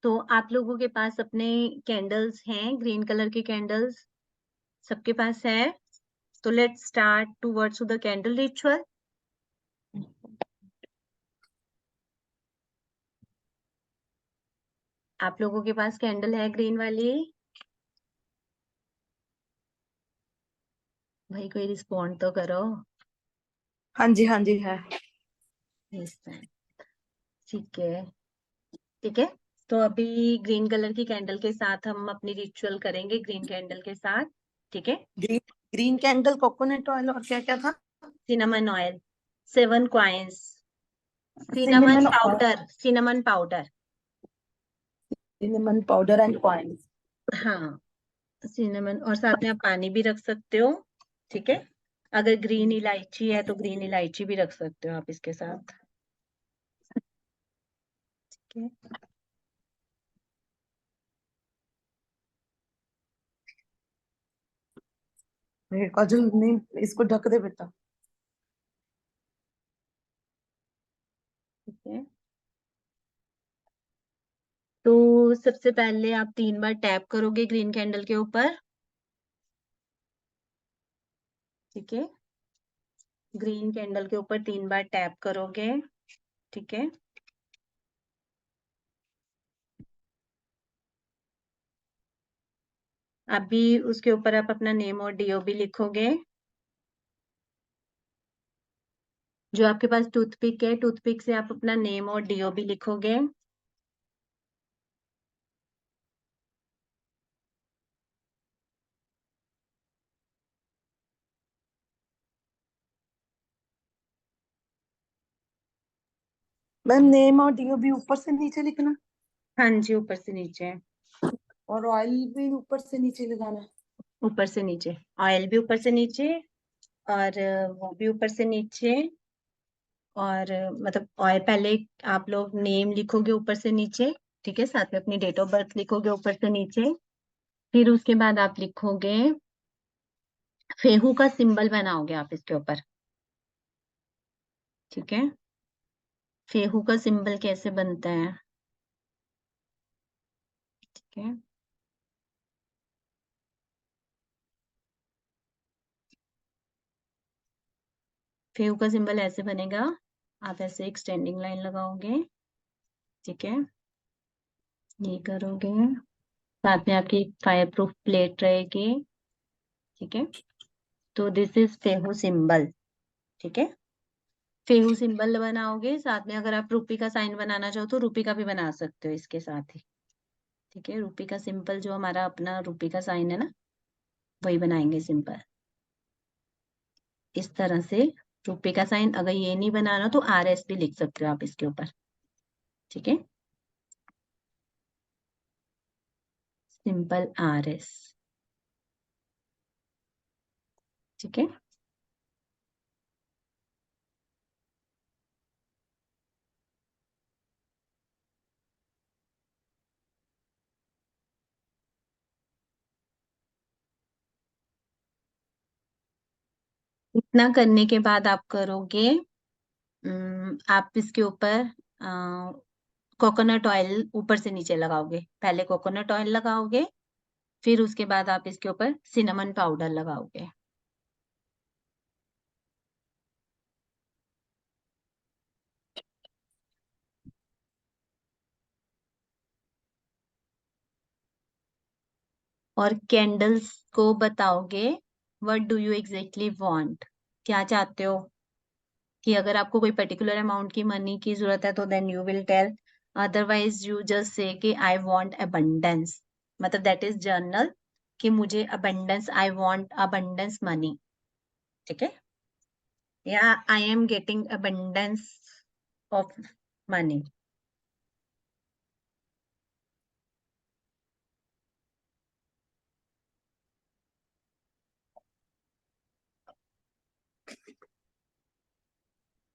तो आप लोगों के पास अपने कैंडल्स हैं, ग्रीन कलर के कैंडल्स सबके पास है? तो let's start towards the candle ritual. आप लोगों के पास कैंडल है ग्रीन वाली? भाई कोई रिस्पॉन्ड तो करो। हाँ जी है। Yes, sir. ठीक है, ठीक है, तो अभी ग्रीन कलर की कैंडल के साथ हम अपनी रिचुअल करेंगे, ग्रीन कैंडल के साथ। ठीक है, green green candle, coconut oil और क्या क्या था? cinnamon oil, 7 coins, cinnamon cinnamon oil, powder, cinnamon powder. cinnamon powder and coins. हाँ, cinnamon, और साथ में आप पानी भी रख सकते हो, ठीक है। अगर ग्रीन इलायची है तो ग्रीन इलायची भी रख सकते हो आप इसके साथ, ठीक है। काजल नहीं, इसको ढक दे बेटा। ठीक है, तो सबसे पहले आप 3 बार टैप करोगे ग्रीन कैंडल के ऊपर, ठीक है। ग्रीन कैंडल के ऊपर 3 बार टैप करोगे, ठीक है। अभी उसके ऊपर आप अपना नेम और डीओ भी लिखोगे। जो आपके पास टूथपिक है, टूथपिक से आप अपना नेम और डीओ भी लिखोगे। मैम नेम और डीओ भी ऊपर से नीचे लिखना, हाँ जी, ऊपर से नीचे, और ऑयल भी ऊपर से नीचे लगाना। ऊपर से नीचे, ऑयल भी ऊपर से नीचे, और वो भी ऊपर से नीचे, और मतलब ऑयल पहले आप लोग नेम लिखोगे ऊपर से नीचे, ठीक है, साथ में अपनी डेट ऑफ बर्थ लिखोगे ऊपर से नीचे। फिर उसके बाद आप लिखोगे, फेहू का सिंबल बनाओगे आप इसके ऊपर, ठीक है। फेहू का सिंबल कैसे बनता है, ठीक है। फेहू का सिंबल ऐसे बनेगा, आप ऐसे एक स्टैंडिंग लाइन लगाओगे, ठीक है, ये करोगे, साथ में आपकी फायर प्रूफ प्लेट रहेगी, ठीक है। तो दिस इज फेहू सिंबल, ठीक है। फेहू सिंबल बनाओगे, साथ में अगर आप रुपी का साइन बनाना चाहो तो रुपी का भी बना सकते हो इसके साथ ही, ठीक है। रुपी का सिंपल जो हमारा अपना रुपी का साइन है ना, वही बनाएंगे सिंपल इस तरह से। रुपी का साइन अगर ये नहीं बनाना तो आर एस भी लिख सकते हो आप इसके ऊपर, ठीक है, सिंपल आर एस, ठीक है। इतना करने के बाद आप करोगे, आप इसके ऊपर कोकोनट ऑयल ऊपर से नीचे लगाओगे, पहले कोकोनट ऑयल लगाओगे, फिर उसके बाद आप इसके ऊपर सिनेमन पाउडर लगाओगे। और कैंडल्स को बताओगे, what do you exactly want, क्या चाहते हो, कि अगर आपको कोई पर्टिकुलर अमाउंट की मनी की जरूरत है तो then you will tell, otherwise you just say कि आई वांट अबंडेंस, मतलब दैट इज जर्नल, कि मुझे abundance, I want abundance money, ठीक है, या I am getting abundance of money.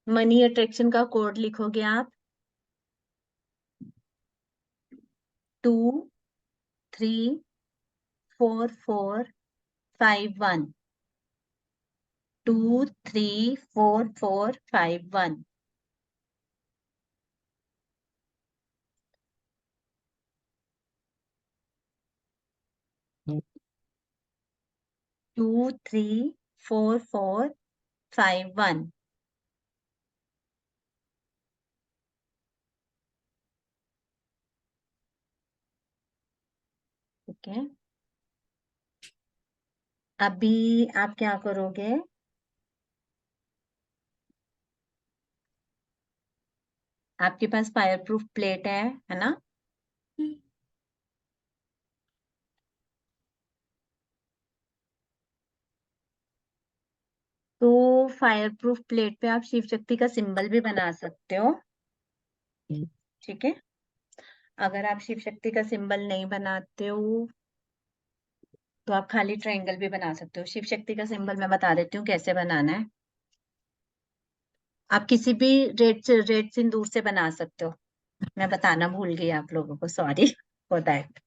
Money attraction का कोड लिखोगे आप, 234451, 234451, 234451, ठीक है। अभी आप क्या करोगे, आपके पास फायर प्रूफ प्लेट है ना, तो फायर प्रूफ प्लेट पे आप शिव शक्ति का सिंबल भी बना सकते हो, ठीक है। अगर आप शिव शक्ति का सिंबल नहीं बनाते हो तो आप खाली ट्रायंगल भी बना सकते हो। शिव शक्ति का सिंबल मैं बता देती हूँ कैसे बनाना है। आप किसी भी रेड सिंदूर से बना सकते हो, मैं बताना भूल गई आप लोगों को, सॉरी फॉर दैट,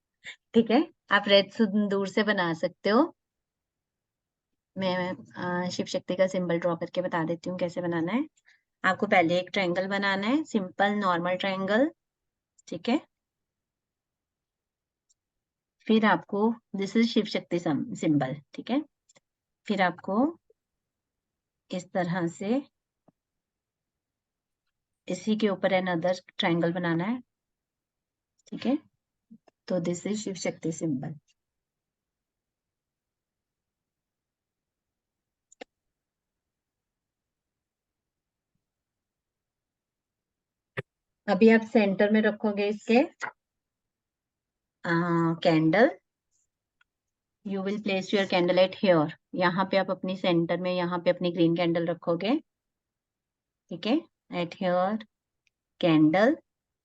ठीक है। आप रेड सिंदूर से बना सकते हो। मैं शिव शक्ति का सिंबल ड्रॉ करके बता देती हूँ कैसे बनाना है। आपको पहले एक ट्रायंगल बनाना है, सिंपल नॉर्मल ट्रायंगल, ठीक है। फिर आपको, this is Shiv Shakti symbol, ठीक है। फिर आपको इस तरह से इसी के ऊपर अनदर ट्रायंगल बनाना है, ठीक है। तो this is Shiv Shakti symbol. अभी आप सेंटर में रखोगे इसके candle. You will place your candle eight here, यहाँ पे आप अपनी सेंटर में यहाँ पे अपनी ग्रीन कैंडल रखोगे, ठीक है। At here candle,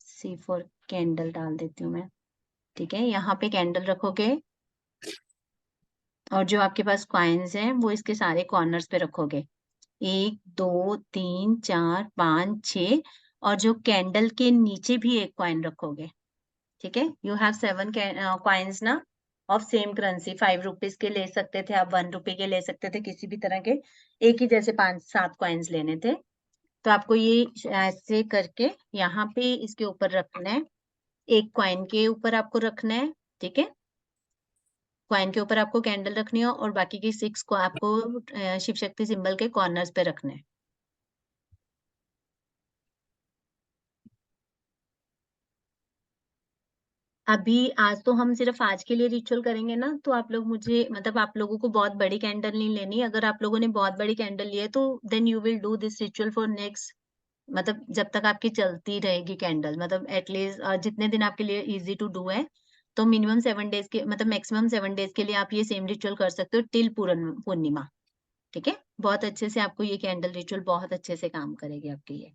C for candle डाल देती हूँ मैं, ठीक है। यहाँ पे कैंडल रखोगे और जो आपके पास कॉइन्स हैं वो इसके सारे कॉर्नर्स पे रखोगे, 1 2 3 4 5 6, और जो कैंडल के नीचे भी एक कॉइन रखोगे, ठीक है। यू हैव 7 कॉइन्स ना, ऑफ सेम करेंसी। 5 रुपीज के ले सकते थे आप, 1 रुपए के ले सकते थे, किसी भी तरह के एक ही जैसे 5 7 कॉइन्स लेने थे। तो आपको ये ऐसे करके यहाँ पे इसके ऊपर रखना है, एक कॉइन के ऊपर आपको रखना है, ठीक है। कॉइन के ऊपर आपको कैंडल रखनी है और बाकी की 6 को आपको शिव शक्ति सिंबल के कॉर्नर्स पे रखना है। अभी आज तो हम सिर्फ आज के लिए रिचुअल करेंगे ना, तो आप लोग मुझे, मतलब आप लोगों को बहुत बड़ी कैंडल नहीं लेनी। अगर आप लोगों ने बहुत बड़ी कैंडल ली है तो then you will do this ritual for next, मतलब जब तक आपकी चलती रहेगी कैंडल, मतलब एटलीस्ट जितने दिन आपके लिए इजी टू डू है, तो मिनिमम 7 डेज के, मतलब मैक्सिमम 7 डेज के लिए आप ये सेम रिचुअल कर सकते हो टिल पूर्णिमा, ठीक है। बहुत अच्छे से आपको ये कैंडल रिचुअल बहुत अच्छे से काम करेगी आपके लिए।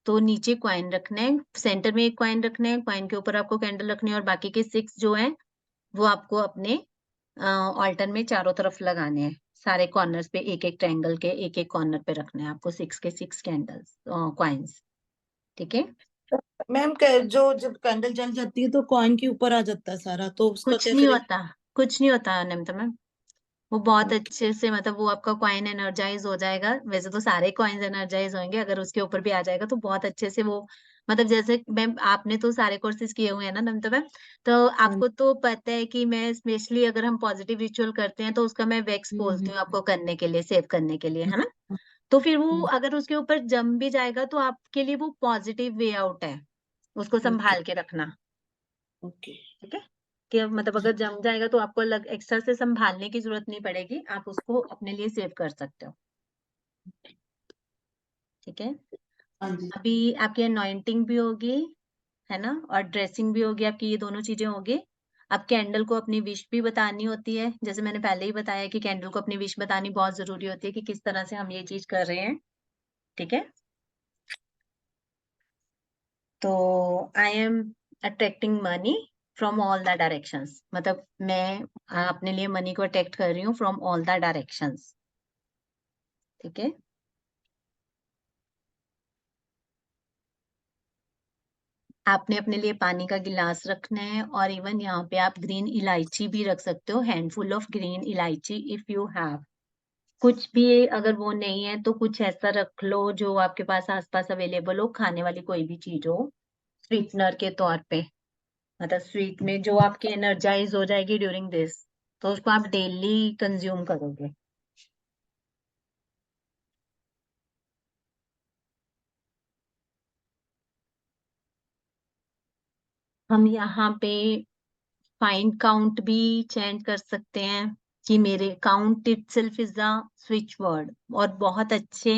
तो नीचे क्वाइन रखना है, सेंटर में एक क्वाइन रखना है, क्वाइन के ऊपर आपको कैंडल रखनी है और बाकी के 6 जो है वो आपको अपने ऑल्टर में चारों तरफ लगाने हैं। सारे कॉर्नर्स पे एक एक ट्रायंगल के एक एक कॉर्नर पे रखने हैं आपको 6 के 6 कैंडल्स क्वाइंस, ठीक है। मैम जो जब कैंडल जल जाती है तो कॉइन के ऊपर आ जाता है सारा, तो उसका कुछ क्या नहीं करें? होता, कुछ नहीं होता नमिता मैम, वो बहुत ओके। अच्छे से, मतलब वो आपका कॉइन एनर्जाइज हो जाएगा। वैसे तो सारे कॉइन्स एनर्जाइज होंगे, अगर उसके ऊपर भी आ जाएगा तो बहुत अच्छे से वो, मतलब जैसे मैम आपने तो सारे कोर्सेज किए हुए हैं ना नमिता मैम, तो हाँ। आपको तो पता है कि मैं स्पेशली अगर हम पॉजिटिव रिचुअल करते हैं तो उसका मैं वैक्स बोलती हम्म। हूँ आपको करने के लिए, सेव करने के लिए, हम्म। है ना। तो फिर वो हम्म। अगर उसके ऊपर जम भी जाएगा तो आपके लिए वो पॉजिटिव वे आउट है, उसको ओके। संभाल के रखना, ओके। ठीक है। कि मतलब अगर जम जाएगा तो आपको अलग एक्स्ट्रा से संभालने की जरूरत नहीं पड़ेगी, आप उसको अपने लिए सेव कर सकते हो, ठीक है। हाँ जी। अभी आपकी अनॉइंटिंग भी होगी, है ना, और ड्रेसिंग भी होगी आपकी, ये दोनों चीजें होगी। अब कैंडल को अपनी विश भी बतानी होती है, जैसे मैंने पहले ही बताया कि कैंडल को अपनी विश बतानी बहुत जरूरी होती है कि किस तरह से हम ये चीज कर रहे हैं, ठीक है। तो I am attracting money from all the directions, मतलब मैं अपने लिए मनी को अट्रैक्ट कर रही हूँ फ्रॉम ऑल द डायरेक्शंस, ठीक है। आपने अपने लिए पानी का गिलास रखना है और इवन यहाँ पे आप ग्रीन इलायची भी रख सकते हो, हैंडफुल ऑफ ग्रीन इलायची इफ यू हैव। कुछ भी अगर वो नहीं है तो कुछ ऐसा रख लो जो आपके पास आसपास अवेलेबल हो, खाने वाली कोई भी चीज हो स्वीटनर के तौर पे, मतलब स्वीट में जो आपकी एनर्जाइज हो जाएगी ड्यूरिंग दिस, तो उसको आप डेली कंज्यूम करोगे। हम यहाँ पे फाइंड काउंट भी चेंज कर सकते हैं कि मेरे count itself is the switch word, और बहुत अच्छे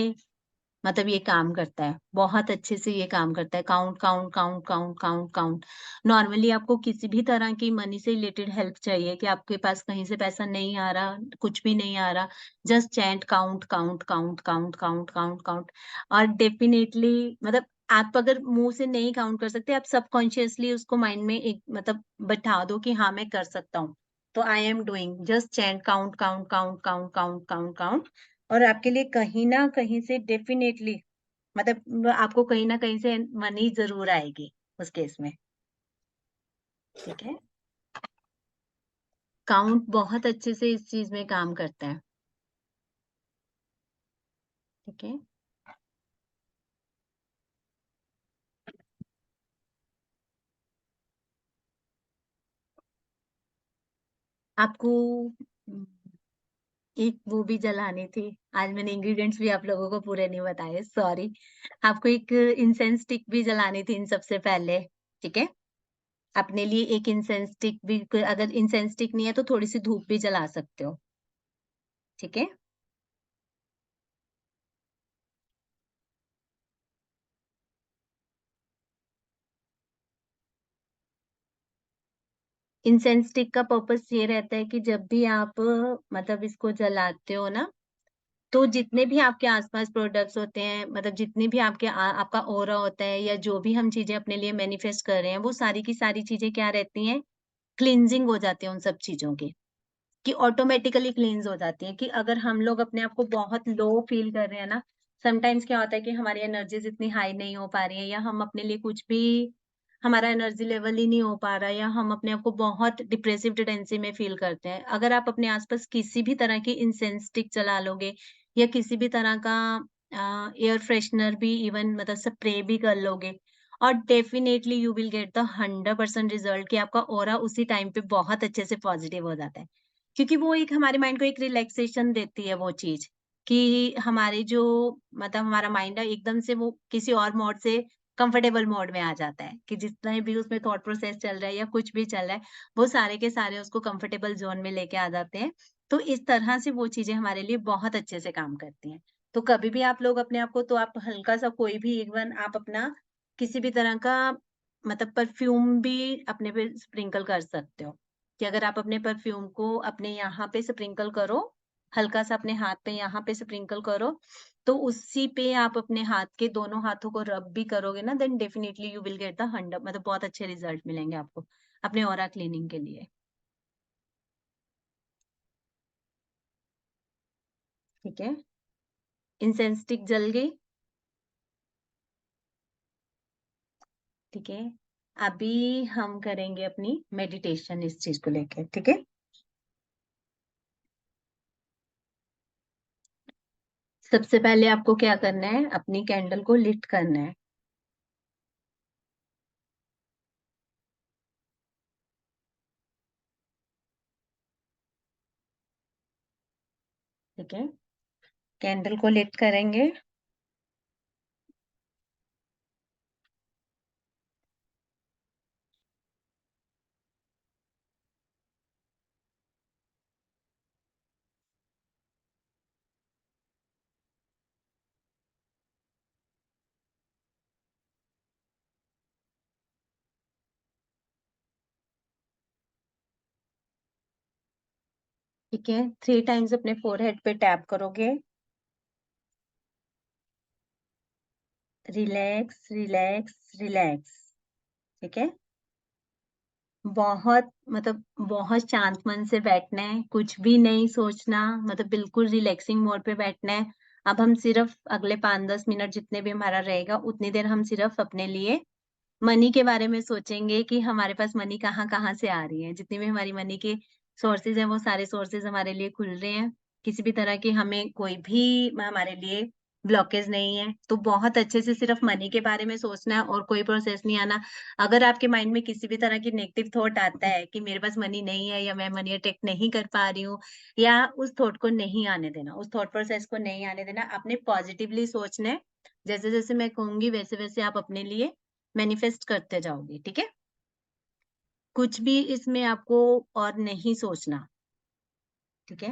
मतलब ये काम करता है, बहुत अच्छे से ये काम करता है। Count, count, count, count, count, count. Normally आपको किसी भी तरह की मनी से रिलेटेड हेल्प चाहिए कि आपके पास कहीं से पैसा नहीं आ रहा, कुछ भी नहीं आ रहा, just chant count, count, count, count, count, count, count. और डेफिनिटली मतलब आप अगर मुँह से नहीं काउंट कर सकते, आप सबकॉन्शियसली उसको माइंड में एक मतलब बैठा दो कि हाँ, मैं कर सकता हूँ। तो I am doing, just chant count, count, count, count, count, count, count. और आपके लिए कहीं न कहीं से डेफ़िनेटली मतलब आपको कहीं न कहीं से मनी ज़रूर आएगी उस केस में, ठीक है? काउंट बहुत अच्छे से इस चीज़ में काम करता है, ठीक है? आपको उम, एक वो भी जलानी थी। आज मैंने इंग्रीडिएंट्स भी आप लोगों को पूरे नहीं बताए, सॉरी। आपको एक इंसेंस स्टिक भी जलानी थी इन सबसे पहले, ठीक है? अपने लिए एक इंसेंस स्टिक भी अगर इंसेंस स्टिक नहीं है तो थोड़ी-सी धूप भी जला सकते हो, ठीक है? इंसेंस स्टिक का पर्पस ये रहता है कि जब भी आप मतलब इसको जलाते हो ना, तो जितने भी आपके आस-पास प्रोडक्ट्स होते हैं, मतलब जितनी भी आपका ऑरा होता है या जो भी हम चीज़ें अपने लिए मैनिफेस्ट कर रहे हैं, वो सारी की सारी चीज़ें क्या रहती हैं, क्लींजिंग हो जाती है उन सब चीज़ों की, कि ऑटोमैटिकली क्लींस हो जाती हैं। कि अगर हम लोग अपने आप को बहुत लो फील कर रहे हैं ना, समटाइम्स क्या होता है कि हमारी एनर्जीज़ इतनी हाई नहीं हो पा रही हैं या हम अपने लिए कुछ भी हमारा एनर्जी लेवल ही नहीं हो पा रहा है या हम अपने आप को बहुत डिप्रेसिव टेंडेंसी में फील करते हैं। अगर आप अपने आस-पास किसी भी तरह की इंसेंस स्टिक जला लोगे या किसी भी तरह का एयर फ्रेशनर भी इवन मतलब स्प्रे भी कर लोगे और definitely you will get the 100% result कि आपका ऑरा उसी टाइम पे बहुत अच्छे से पॉजिटिव हो जाता है। क्योंकि वो एक हमारे माइंड को एक रिलैक्सेशन देती है वो चीज़, कि हमारे जो मतलब हमारा माइंड है एकदम से वो किसी और मोड से कंफर्टेबल मोड में आ जाता है, कि जितने भी उसमें थॉट प्रोसेस चल रहा है या कुछ भी चल रहा है, वो सारे के सारे उसको कंफर्टेबल ज़ोन में लेके आ जाते हैं। तो इस तरह से वो चीज़ें हमारे लिए बहुत अच्छे से काम करती हैं। तो कभी भी आप लोग अपने आप को तो आप हल्का-सा कोई भी इवन आप अपना किसी भी तरह का मतलब परफ्यूम भी अपने पे स्प्रिंकल कर सकते हो। कि अगर आप अपने परफ्यूम को अपने यहाँ पे स्प्रिंकल करो, हल्का-सा अपने हाथ पे यहाँ पे स्प्रिंकल करो, तो उसी पे आप अपने हाथ के दोनों हाथों को रब भी करोगे ना then definitely you will get the 100 मतलब बहुत अच्छे रिजल्ट मिलेंगे आपको, अपने ऑरा क्लीनिंग के लिए, ठीक है? इंसेंस स्टिक जल गई, ठीक है? अभी हम करेंगे अपनी मेडिटेशन इस चीज़ को लेके, ठीक है? सबसे पहले आपको क्या करना है, अपनी कैंडल को लिट करना है, ठीक है? कैंडल को लिट करेंगे, ठीक है? 3 टाइम्स अपने फोरहेड पे टैप करोगे, रिलैक्स, रिलैक्स, रिलैक्स, ठीक है? बहुत मतलब बहुत शांत मन से बैठना है, कुछ भी नहीं सोचना, मतलब बिल्कुल रिलैक्सिंग मोड पे बैठना है। अब हम सिर्फ़ अगले 5-10 मिनट जितने भी हमारा रहेगा, उतनी देर हम सिर्फ़ अपने लिए मनी के बारे में सोचेंगे कि हमारे पास मनी कहाँ-कहाँ से आ रही है। जितनी भी हमारी मनी के सोर्सेज़ हैं, वो सारे सोर्सेज़ हमारे लिए खुल रहे हैं। किसी भी तरह की हमें कोई भी हमारे लिए ब्लॉकेज नहीं है। तो बहुत अच्छे से सिर्फ़ मनी के बारे में सोचना है और कोई प्रोसेस नहीं आना। अगर आपके माइंड में किसी भी तरह की नेगेटिव थॉट आता है कि मेरे पास मनी नहीं है या मैं मनी अट्रैक्ट नहीं कर पा रही हूँ या उस थॉट को नहीं आने देना, उस थॉट प्रोसेस को नहीं आने देना। आपने पॉजिटिवली सोचना है। जैसे-जैसे मैं कहूँगी वैसे-वैसे आप अपने लिए मैनिफेस्ट करते जाओगे, ठीक है? कुछ भी इसमें आपको और नहीं सोचना, ठीक है?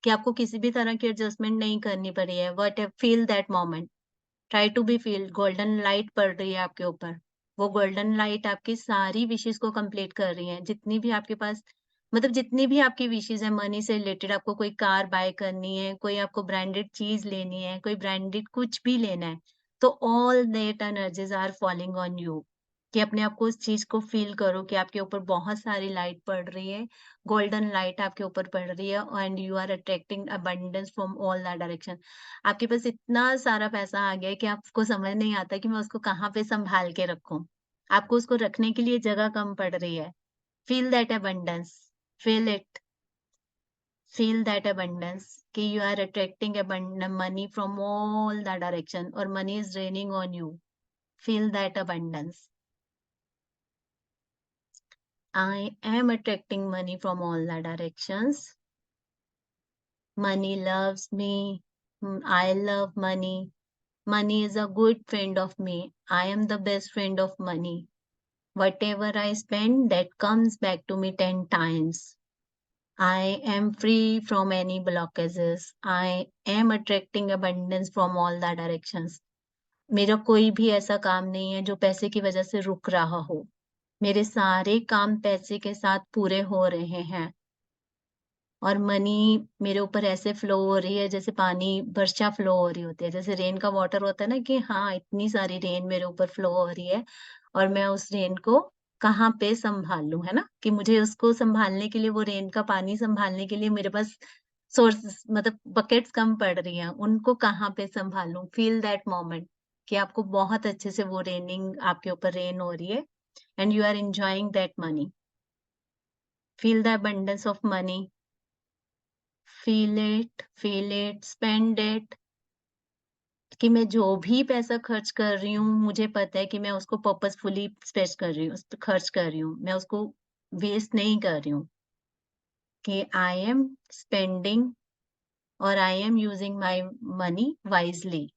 कि आपको किसी भी तरह की एडजस्टमेंट नहीं करनी पड़ी है। What feel that moment, try to be feel golden light पड़ रही है आपके ऊपर। वो गोल्डन लाइट आपकी सारी विशेस को कंप्लीट कर रही है। जितनी भी आपके पास मतलब जितनी भी आपकी विशेस है मनी से रिलेटेड, आपको कोई कार बाय करनी है, कोई आपको ब्रांडेड चीज लेनी है, कोई ब्रांडेड कुछ भी लेना है, तो all that energies are falling on you. कि अपने आप को उस चीज को फील करो कि आपके ऊपर बहुत सारी लाइट पड़ रही है, गोल्डन लाइट आपके ऊपर पड़ रही है, and you are attracting abundance from all that direction. आपके पास इतना सारा पैसा आ गया है कि आपको समझ नहीं आता कि मैं उसको कहाँ पे संभाल के रखूं। आपको उसको रखने के लिए जगह कम पड़ रही है। Feel that abundance, feel it, feel that abundance कि you are attracting money from all the direction और money is raining on you. Feel that abundance. I am attracting money from all the directions. Money loves me. I love money. Money is a good friend of me. I am the best friend of money. Whatever I spend, that comes back to me 10 times. I am free from any blockages. I am attracting abundance from all the directions. मेरा कोई भी ऐसा काम नहीं है जो पैसे की वजह से रुक रहा हो। मेरे सारे काम पैसे के साथ पूरे हो रहे हैं और मनी मेरे ऊपर ऐसे फ्लो हो रही है जैसे पानी वर्षा फ्लो हो रही होती है, जैसे रेन का वाटर होता है ना कि हाँ इतनी सारी रेन मेरे ऊपर फ्लो हो रही है और मैं उस रेन को कहाँ पे संभाल लूं, है ना, कि मुझे उसको संभालने के लिए, वो रेन का पानी संभालने के लिए मेरे पास सोर्स मतलब बकेट्स कम पड़ रही हैं, उनको कहाँ पे संभालूं। फील दैट मोमेंट कि आपको बहुत अच्छे से वो रेनिंग आपके ऊपर रेन हो रही है and you are enjoying that money. Feel the abundance of money. Feel it, spend it. कि मैं जो भी पैसा खर्च कर रही हूँ, मुझे पता है कि मैं उसको पर्पसफुली स्पेंड कर रही हूँ, उस पे खर्च कर रही हूँ, मैं उसको वेस्ट नहीं कर रही हूँ। कि आई एम स्पेंडिंग और I am using my money wisely.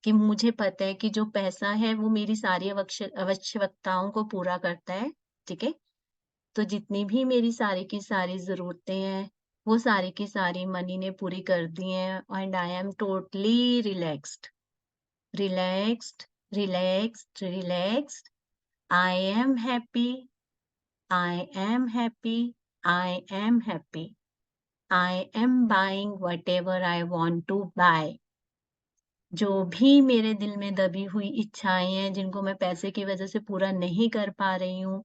कि मुझे पता है कि जो पैसा है वो मेरी सारी आवश्यकताओं को पूरा करता है। ठीक है, तो जितनी भी मेरी सारी की सारी जरूरतें हैं वो सारी की सारी मनी ने पूरी कर दी हैं and I am totally relaxed, relaxed, relaxed, relaxed. I am happy, I am happy, I am happy. I am buying whatever I want to buy. जो भी मेरे दिल में दबी हुई इच्छाएं हैं जिनको मैं पैसे की वजह से पूरा नहीं कर पा रही हूँ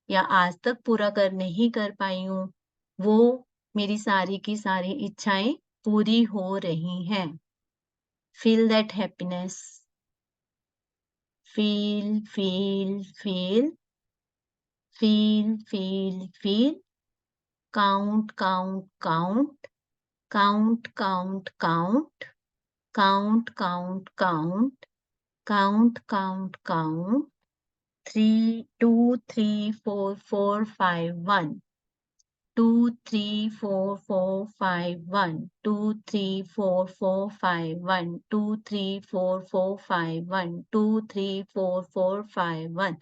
या आज तक पूरा कर नहीं कर पाई हूँ, वो मेरी सारी की सारी इच्छाएं पूरी हो रही हैं। Feel that happiness. Feel feel feel feel feel feel. Count count count, count count count, count count count, count count count. 3 2 3 4 4 5 1 2 3 4 4 5 1 2 3 4 4 5 1 2 3 4 4 5 1 2 3 4 4 5 1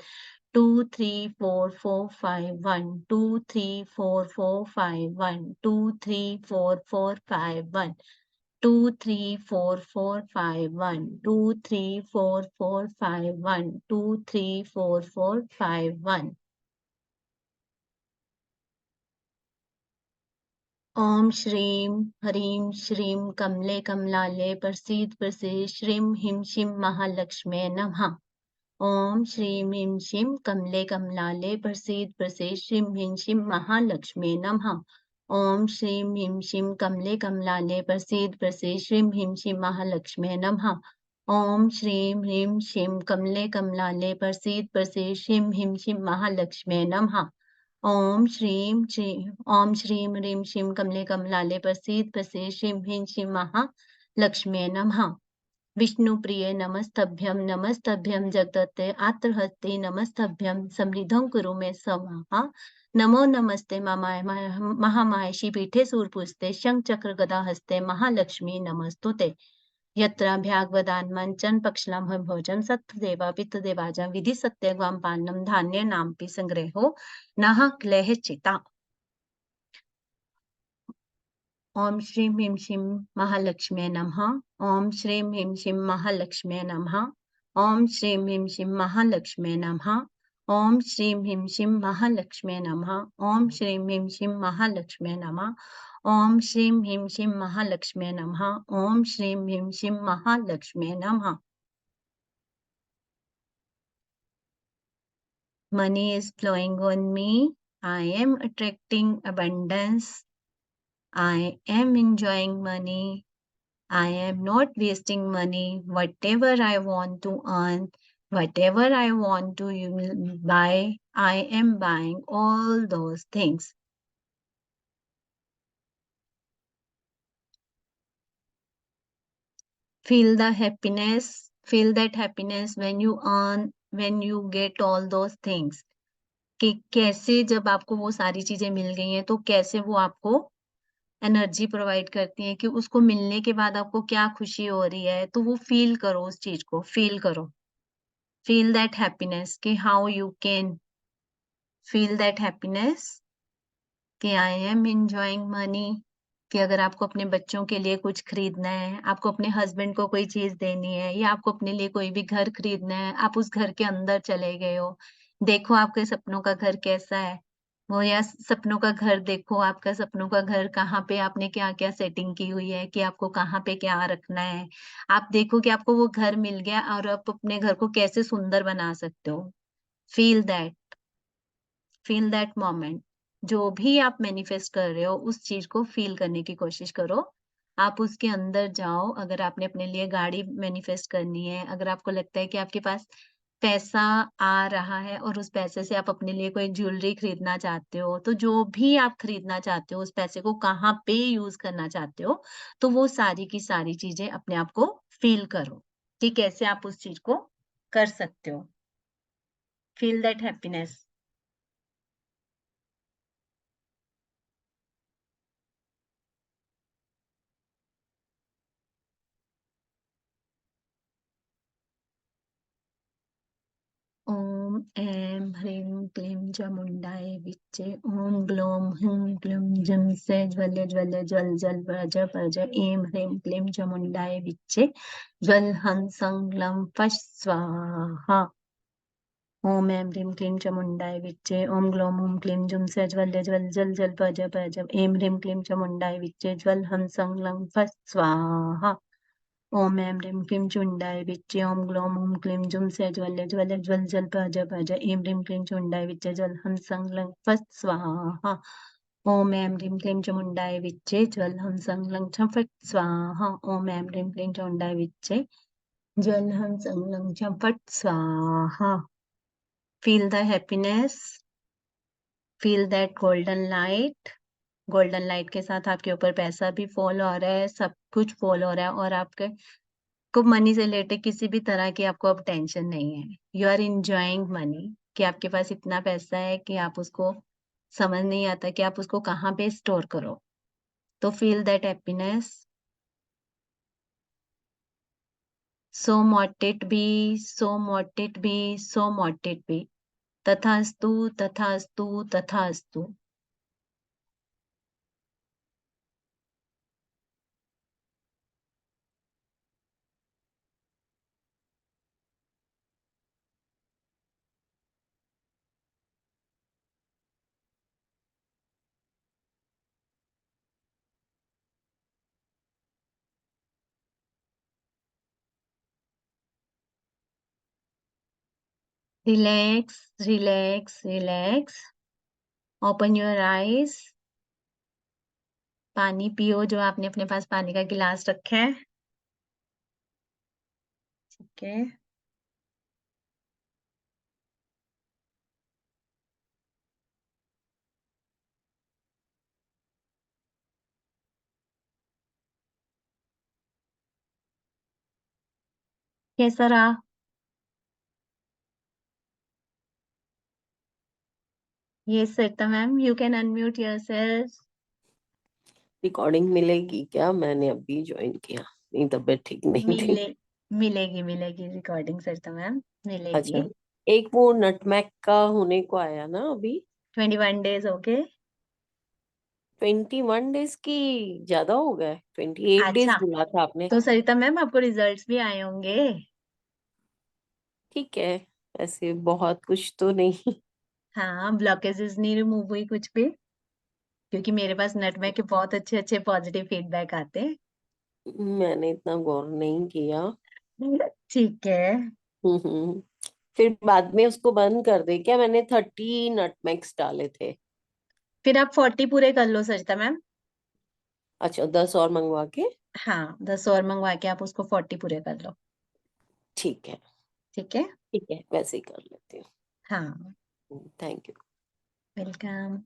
2 3 4 4 5 1 2 3 4 4 5 1 2 3 4 4 5 1 2 3 4 4 5 1 2 3 4 4 5 1 2 3 4 4 5 1। ओम श्रीं ह्रीं श्रीं कमले कमलाले प्रसीद प्रसीद श्रीं ह्रीं श्रीं महालक्ष्मी नमः। ओम श्रीं ह्रीं श्रीं कमले कमलाले प्रसीद प्रसीद श्रीं ह्रीं श्रीं महालक्ष्मी नमः। ओम श्रीं ह्रीं श्रीं कमले कमलाले प्रसीद प्रसीद श्रीं ह्रीं श्रीं महालक्ष्मी नमः। ओम श्रीं ह्रीं श्रीं कमले कमलाले प्रसीद प्रसीद श्रीं ह्रीं श्रीं महालक्ष्मी नमः। ओम श्रीं ह्रीं श्रीं कमले कमलाले प्रसीद प्रसीद श्रीं ह्रीं श्रीं महालक्ष्मी नमः। विष्णु प्रिय नमस्तभ्यं नमस्तभ्यं जगदत्ते आत्रहस्ते नमस्तभ्यं समृद्धं कुरु मे स्वाहा। नमो नमस्ते महामायेशी पीठे सूरपुस्ते शंख चक्र गदा हस्ते महालक्ष्मी नमस्तुते। यत्र भ्याग्वदान्मञ्चन् पक्षलं भोजन सत्तदेवा पित्तदेवाजं विधि सत्यग्वाम पालनं धान्य नाम्पि संग्रहो नः क्लेह चिता। ओम श्रीं ह्रीं श्रीं महालक्ष्म्यै नमः। ओम श्रीं ह्रीं श्रीं महालक्ष्म्यै नमः। ओम श्रीं ह्रीं श्रीं महालक्ष्म्यै नमः। ओम श्रीं ह्रीं श्रीं महालक्ष्म्यै नमः। ओम श्रीं ह्रीं श्रीं महालक्ष्म्यै नमः। ओम श्रीं ह्रीं श्रीं महालक्ष्म्यै नमः। ओम श्रीं ह्रीं श्रीं महालक्ष्म्यै नमः। Money is flowing on me. I am attracting abundance. I am enjoying money. I am not wasting money. Whatever I want to earn, whatever I want to buy, I am buying all those things. Feel the happiness. Feel that happiness when you earn, when you get all those things. कि कैसे जब आपको वो सारी चीजें मिल गई हैं तो कैसे वो आपको एनर्जी प्रोवाइड करती है, कि उसको मिलने के बाद आपको क्या खुशी हो रही है, तो वो फील करो, उस चीज को फील करो। फील दैट हैप्पीनेस, कि how you can feel that happiness, कि आई एम एंजॉइंग मनी। कि अगर आपको अपने बच्चों के लिए कुछ खरीदना है, आपको अपने हस्बैंड को कोई चीज देनी है, या आपको अपने लिए कोई भी घर खरीदना है, आप उस घर के अंदर चले गए हो, देखो आपके सपनों का घर कैसा है वो, या सपनों का घर देखो, आपका सपनों का घर कहाँ पे, आपने क्या क्या सेटिंग की हुई है, कि आपको कहाँ पे क्या रखना है। आप देखो कि आपको वो घर मिल गया और आप अपने घर को कैसे सुंदर बना सकते हो। Feel that, feel that moment. जो भी आप मैनिफेस्ट कर रहे हो उस चीज को फील करने की कोशिश करो। आप उसके अंदर जाओ। अगर आपने अपने लिए गाड़ी मैनिफेस्ट करनी है, अगर आपको लगता है कि आपके पास पैसा आ रहा है और उस पैसे से आप अपने लिए कोई ज्वेलरी खरीदना चाहते हो, तो जो भी आप खरीदना चाहते हो, उस पैसे को कहाँ पे यूज करना चाहते हो, तो वो सारी की सारी चीजें अपने आप को फील करो कि कैसे आप उस चीज को कर सकते हो। Feel that happiness. ॐ ऐं ह्रीं क्लीं चामुण्डाय विच्चे। ॐ ग्लौं हुं क्लूं जुं से ज्वल ज्वल ज्वल जल प्रज प्रज। ऐं ह्रीं क्लीं चामुण्डाय विच्चे। ज्वल हं सं ग्लं फट् स्वाहा। ॐ ऐं ह्रीं क्लीं चामुण्डाय विच्चे। ॐ ग्लौं हुं क्लीं जुं से ज्वल ज्वल जल जल प्रज प्रज। ऐं ह्रीं क्लीं चामुण्डाय विच्चे। ज्वल हं सं ग्लं फट् स्वाहा। ओम ऐं ह्रीं क्लीं चुण्डाय विच्चे। ओम ग्लौं हुं क्लीं जुं से ज्वल ज्वल ज्वल जल भज भज। ऐं ह्रीं क्लीं चुण्डाय विच्चे। ज्वल हं सं ग्लं फट् स्वाहा। ओम ऐं ह्रीं क्लीं चामुण्डाय विच्चे। ज्वल हं सं ग्लं छ फट् स्वाहा। ओम ऐं ह्रीं क्लीं चामुण्डाय विच्चे। ज्वल हं सं ग्लं छ फट् स्वाहा। Feel the happiness, feel that golden light. Golden light के साथ आपके ऊपर पैसा भी फॉल हो रहा है, सब कुछ फॉल हो रहा है, और आपके को मनी से रिलेटेड किसी भी तरह की आपको अब टेंशन नहीं है। यू आर इंजॉइंग मनी, कि आपके पास इतना पैसा है कि आप उसको समझ नहीं आता कि आप उसको कहाँ पे स्टोर करो। तो feel that happiness. So mote it be, so mote it be, so mote it be. तथास्तु तथास्तु तथास्तु। Relax relax relax. Open your eyes. पानी पियो, जो आपने अपने पास पानी का गिलास रखा है। ठीक है। कैसा रहा? ये Sarita ma'am, you can unmute yourself. Recording मिलेगी क्या? मैंने अभी ज्वाइन किया, मेरी तबीयत ठीक नहीं थी। मिलेगी मिलेगी रिकॉर्डिंग सरिता मैम, मिलेगी। अच्छा, एक वो नटमैग का होने को आया ना अभी? 21 days हो गए। 21 डेज की ज्यादा हो गए, 28 डेज अच्छा, बोला था आपने। तो सरिता मैम आपको रिजल्ट्स भी आए होंगे। ठीक है, ऐसे बहुत कुछ तो नहीं। हाँ, ब्लॉकेजेस नहीं रिमूव हुई कुछ भी, क्योंकि मेरे पास नेटवर्क के बहुत अच्छे अच्छे पॉजिटिव फीडबैक आते हैं। मैंने इतना गौर नहीं किया। ठीक है, हम्म। फिर बाद में उसको बंद कर दे क्या? मैंने 30 नटमेग्स डाले थे। फिर आप 40 पूरे कर लो सरिता मैम। अच्छा, 10 और मंगवा के। हाँ, 10 और मंगवा के आप उसको 40 पूरे कर लो। ठीक है। ठीक है। ठीक है, वैसे ही कर लेती हाँ, हूँ। Thank you. Welcome.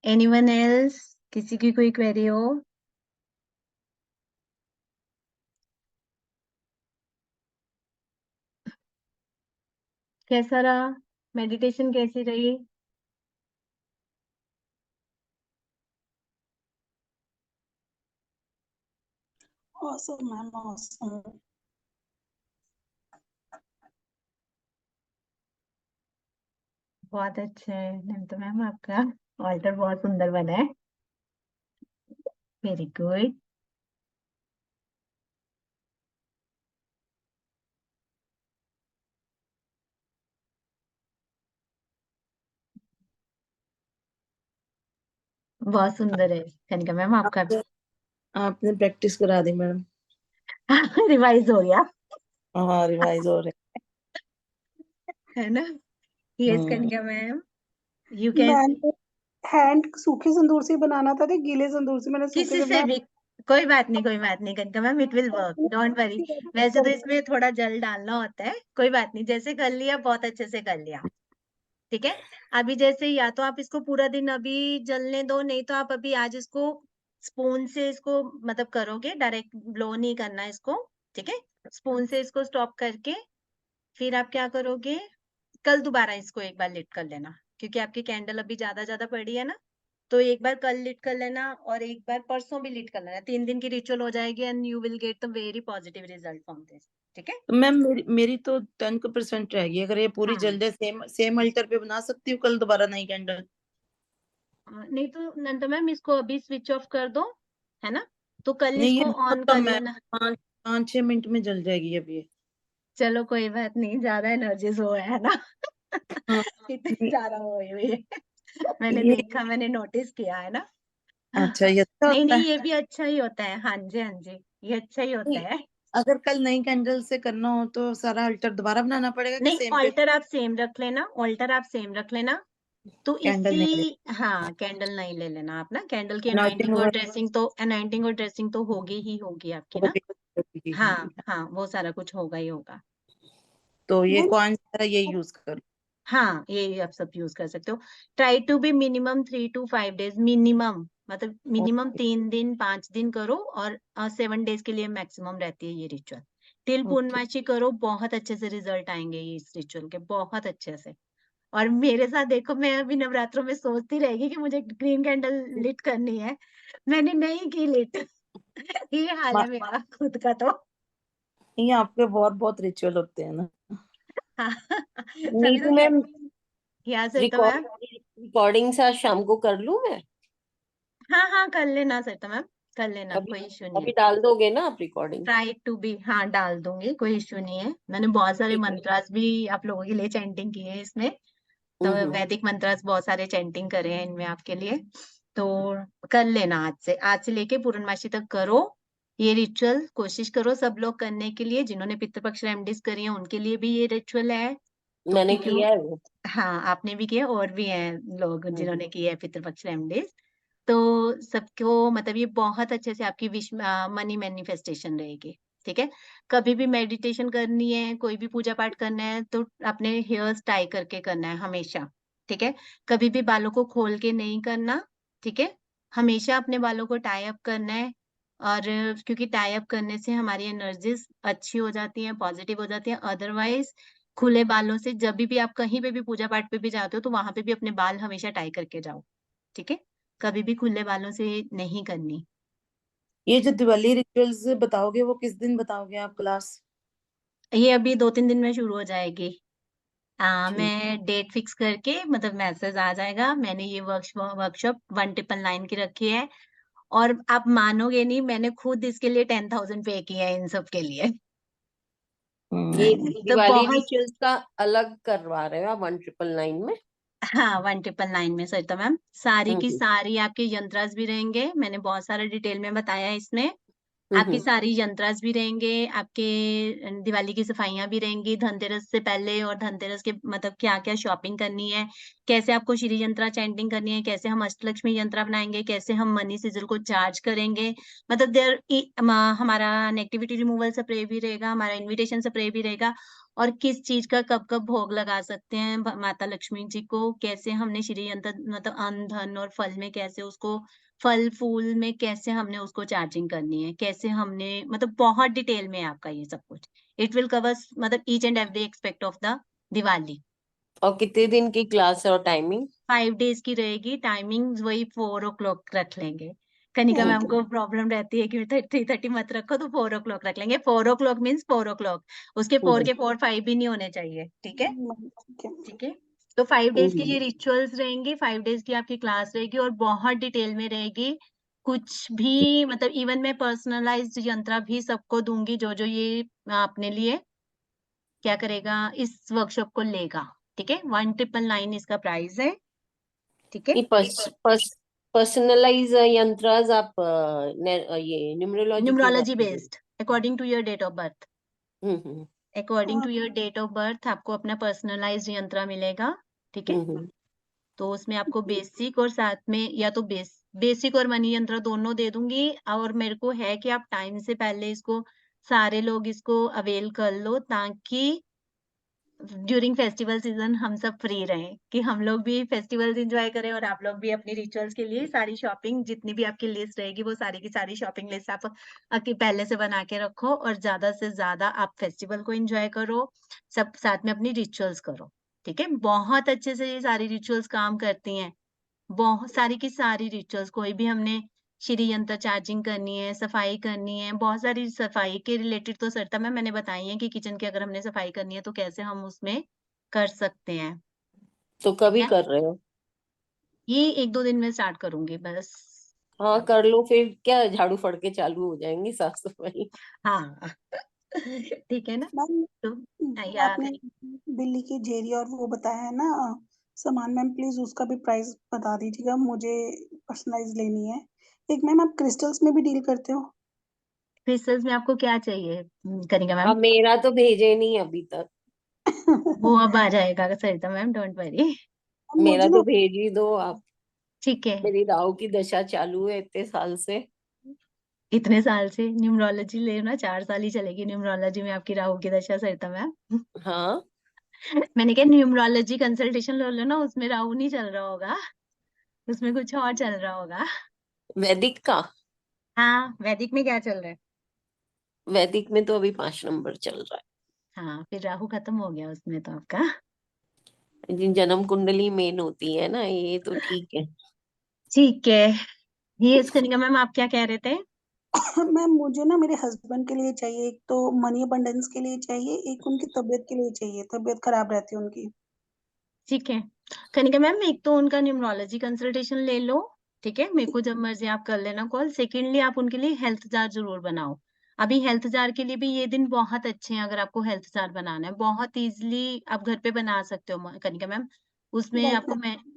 Anyone else, किसी की कोई क्वेरी हो? कैसा रहा मेडिटेशन, कैसी रही? awesome ma'am, awesome। बहुत अच्छा है नहीं तो मैम, आपका ऑल्टर बहुत सुंदर बना है। Very good. बहुत सुंदर है कनिका मैम आपका। आपने आपने प्रैक्टिस करा दी मैडम। रिवाइज हो गया हाँ, रिवाइज हो रहे। है ना? Yes hmm. Kanika ma'am, you can. मैंने हैंड सूखे संदूर से बनाना था कि गीले संदूर से, मैंने सूखे किसी से से बनाया। भी, कोई बात नहीं, कोई बात नहीं Kanika ma'am, it will work, don't worry. वैसे तो इसमें थोड़ा जल डालना होता है, कोई बात नहीं, जैसे कर लिया बहुत अच्छे से कर लिया। ठीक है। अभी जैसे या तो आप इसको पूरा दिन अभी जलने दो, नहीं तो आप अभी आज इसको स्पून से इसको मतलब करोगे, डायरेक्ट ब्लो नहीं करना इसको। ठीक है। स्पून से इसको स्टॉप करके फिर आप क्या करोगे, कल दोबारा इसको एक बार लिट कर लेना, क्योंकि आपकी कैंडल अभी ज्यादा ज्यादा पड़ी है ना। तो एक बार कल लिट कर लेना और एक बार परसों भी लिट कर लेना, 3 दिन की रिचुअल हो जाएगी and you will get the very positive result from this. ठीक है। तो मैम मेरी तो 10% रहेगी। अगर ये पूरी हाँ, जल जाए, सेम सेम अल्टर पे बना सकती हूँ कल दोबारा नई कैंडल? नहीं तो नंदा मैम इसको अभी स्विच ऑफ कर दो, है ना? तो कल नहीं, ये इसको बहुत ऑन कर कम है। लेना। 5-6 मिनट में जल जाएगी अब ये। चलो कोई बात नहीं, ज्यादा एनर्जीज हो है ना? हाँ। इतनी ये ज्यादा हो हुई है। मैंने ये- देखा, मैंने नोटिस किया है ना। अच्छा, ये अच्छा नहीं होता नहीं, है। ये भी अच्छा ही होता है, हाँ जी हाँ जी, ये अच्छा ही होता नहीं, है। अगर कल नई कैंडल से करना हो तो सारा अल्टर दोबारा बनाना पड़ेगा कि नहीं, सेम पे? ऑल्टर आप सेम रख लेना, ऑल्टर आप सेम रख लेना। तो कैंडल इसी, नहीं हाँ कैंडल नहीं ले लेना आप ना, कैंडल की अनाउंसिंग अनवाइंडिंग और हुआ ड्रेसिंग तो, अनवाइंडिंग और ड्रेसिंग तो होगी ही होगी आपकी ना। हाँ हाँ, वो सारा कुछ होगा ही होगा। तो ये मैम कौन सा ये यूज करूँ? हाँ, ये आप सब यूज कर सकते हो। Try to be minimum 3 to 5 days minimum, मतलब मिनिमम 3 दिन 5 दिन करो, और 7 डेज के लिए मैक्सिमम रहती है ये रिचुअल। Till okay. पूर्णमासी करो, बहुत अच्छे से रिजल्ट आएंगे ये इस रिचुअल के, बहुत अच्छे से। और मेरे साथ देखो, मैं अभी नवरात्रों में सोचती रहेगी कि मुझे ग्रीन कैंडल लिट करनी है, मैंने नहीं की लिट। ये हाल है मेरा खुद का तो। नहीं, आपके बहुत बहुत रिचुअल होते हैं ना। हाँ, तभी तो नीतू मैम, यहाँ से तो मैम। रिकॉर्डिंग आज शाम को कर लूं मैं? हाँ हाँ, कर लेना सर, तो मैम कर लेना, अभी कोई इश्यू नहीं है। अभी डाल दोगे ना आप रिकॉर्डिंग? ट्राई टू बी, हाँ डाल दूंगी, कोई इश्यू नहीं है। मैंने बहुत सारे ठीक है। मंत्रास भी आप लोगों के लिए चैंटिंग की है इसमें। तो हम्म। वैदिक मंत्रास बहुत सारे चैंटिंग करे हैं इनमें आपके लिए। तो कर लेना, आज से लेके पूर्णमासी तक करो ये रिचुअल, कोशिश करो सब लोग करने के लिए, जिन्होंने पितृपक्ष रेमेडीज करी है उनके लिए भी ये रिचुअल है। तो मैंने क्योंकि किया है वो। हाँ, आपने भी किया, और भी हैं लोग हम्म। जिन्होंने किया है पितृपक्ष रेमेडीज। तो सबको मतलब ये बहुत अच्छे से आपकी विश मनी मैनिफेस्टेशन रहेगी। ठीक है। कभी भी मेडिटेशन करनी है, कोई भी पूजा पाठ करना है, तो अपने हेयर्स टाई करके करना है हमेशा। ठीक है। कभी भी बालों को खोल के नहीं करना। ठीक है। हमेशा अपने बालों को टाई अप करना है। और क्योंकि टाई अप करने से हमारी एनर्जीज अच्छी हो जाती हैं, पॉजिटिव हो जाती हैं। अदरवाइज खुले बालों से जब भी आप कहीं पे भी पूजा पाठ पे भी जाते हो, तो वहां पे भी अपने बाल हमेशा टाई करके जाओ। ठीक है। कभी भी खुले बालों से नहीं करनी। ये जो दिवाली रिचुअल्स बताओगे वो किस दिन बताओगे आप क्लास? ये अभी 2-3 दिन में शुरू हो जाएगी। ठीक। मैं डेट फिक्स करके मतलब मैसेज आ जाएगा। मैंने ये वर्कशॉप 1999 की रखी है और आप मानोगे नहीं, मैंने खुद इसके लिए 10,000 पे किया है इन सब के लिए। ये हम्म। तो दिवाली बहुत रिचुअल्स का अलग करवा रहे हो आप 1999 में? हाँ 1999 में सरिता मैम सारी की हम्म सारी आपके यंत्रास भी रहेंगे। मैंने बहुत सारा डिटेल में बताया है इसमें। आपकी हम्म सारी यंत्रास भी रहेंगे, आपके दिवाली की सफाइयां भी रहेंगी, धनतेरस से पहले और धनतेरस के मतलब क्या क्या शॉपिंग करनी है, कैसे आपको श्री यंत्रा चैंटिंग करनी है, कैसे हम अष्टलक्ष्मी यंत्रा बनाएंगे, कैसे हम मनी सिजल को चार्ज करेंगे। मतलब हमारा नेगेटिविटी रिमूवल स्प्रे भी रहेगा, हमारा इन्विटेशन स्प्रे भी रहेगा और किस चीज का कब कब भोग लगा सकते हैं माता लक्ष्मी जी को, कैसे हमने श्री यंत्र मतलब अन्न धन और फल में कैसे उसको फल फूल में कैसे हमने उसको चार्जिंग करनी है, कैसे हमने मतलब बहुत डिटेल में है आपका ये सब कुछ। इट विल कवर मतलब each and every expect of the Diwali. और कितने दिन की क्लास है और टाइमिंग? 5 days की रहेगी, टाइमिंग वही 4 o'clock रख लेंगे। Kanika ma'am okay. को प्रॉब्लम रहती है कि 3:30 मत रखो तो 4 o'clock रख लेंगे। 4 o'clock मीन्स 4 o'clock, उसके 4 हम्म के 4 5 भी नहीं होने चाहिए। ठीक है, ठीक है। ठीक है। तो 5 days की हम्म ये रिचुअल्स रहेंगी, 5 days की आपकी क्लास रहेगी और बहुत डिटेल में रहेगी। कुछ भी मतलब इवन मैं पर्सनलाइज्ड यंत्रा भी सबको दूंगी जो जो ये अपने लिए क्या करेगा इस वर्कशॉप को लेगा। ठीक है, 1999 इसका प्राइस है। ठीक है, ये पर्सनलाइज यंत्रास आप ये न्यूमरोलॉजी के हिसाब न्यूमरोलॉजी से based according to your date of birth. Hmm according हाँ, to your date of birth आपको अपना पर्सनलाइज्ड यंत्रा मिलेगा। ठीक है, हम्म तो उसमें आपको बेसिक और साथ में या तो बेसिक और मनी यंत्र दोनों दे दूंगी। और मेरे को है कि आप टाइम से पहले इसको सारे लोग इसको अवेल कर लो ताकि ड्यूरिंग फेस्टिवल सीजन हम सब फ्री रहें, कि हम लोग भी फेस्टिवल्स एंजॉय करें और आप लोग भी अपनी रिचुअल्स के लिए सारी शॉपिंग जितनी भी आपकी लिस्ट रहेगी वो सारी की सारी शॉपिंग लिस्ट आप पहले से बना के रखो और ज्यादा से ज्यादा आप फेस्टिवल को एंजॉय करो, सब साथ में अपनी रिचुअल्स करो। ठीक है, बहुत अच्छे से ये सारी रिचुअल्स काम करती हैं। बहुत सारी की सारी रिचुअल्स कोई भी हमने श्री यंत्र चार्जिंग करनी है, सफाई करनी है, बहुत सारी सफाई के रिलेटेड तो सरता मैंने बताई है कि किचन की अगर हमने सफाई करनी है तो कैसे हम उसमें कर सकते हैं। तो ठीक कभी है, कर रहे हो? ये 1-2 दिन में स्टार्ट करूंगी बस। हाँ कर लो, फिर क्या झाड़ू फड़ के चालू हो जाएंगी साफ सफाई। हाँ ठीक है ना। मैम तो जो या आपने दिल्ली की जेरी और वो बताया है ना सामान, मैम प्लीज उसका भी प्राइस बता दीजिएगा, मुझे पर्सनलाइज लेनी है। एक मैम आप क्रिस्टल्स में भी डील करते हो? क्रिस्टल्स में आपको क्या चाहिए करेंगे मैम? अब मेरा तो भेजे नहीं अभी तक। वो अब आ जाएगा सरिता मैम, डोंट वरी। मेरा मुझे तो ना भेज ही दो आप। ठीक है, मेरी राहु की दशा चालू है इतने साल से। इतने साल से न्यूमरोलॉजी लेना 4 साल ही चलेगी न्यूमरोलॉजी में आपकी राहु की दशा सरिता मैम। हाँ मैंने कहा न्यूमरोलॉजी कंसल्टेशन ले लो ना, उसमें राहु नहीं चल रहा होगा, उसमें कुछ और चल रहा होगा। वैदिक का। हाँ, वैदिक में क्या चल रहा है? वैदिक में तो अभी 5 नंबर चल रहा हाँ, फिर राहु खत्म हो गया उसमें तो आपका। है। जिन जन्म कुंडली मेन होती है ना, ये तो ठीक है। ठीक है, ये कनिका मैम आप क्या कह रहे थे? मैम मुझे ना मेरे हस्बैंड के लिए चाहिए, एक तो मनी अबंडेंस के लिए चाहिए, एक उनकी तबीयत के लिए चाहिए, तबीयत खराब रहती है उनकी। ठीक है, कनिका मैम एक तो उनका न्यूमरोलॉजी कंसल्टेशन ले लो। ठीक है, मेरे को जब मर्जी आप कर लेना कॉल। सेकेंडली आप उनके लिए हेल्थ चार्ट जरूर बनाओ। अभी हेल्थ चार्ट के लिए भी ये दिन बहुत अच्छे हैं, अगर आपको हेल्थ चार्ट बनाना है बहुत इजीली आप घर पे बना सकते हो कनिका मैम। उसमें लाइक आपको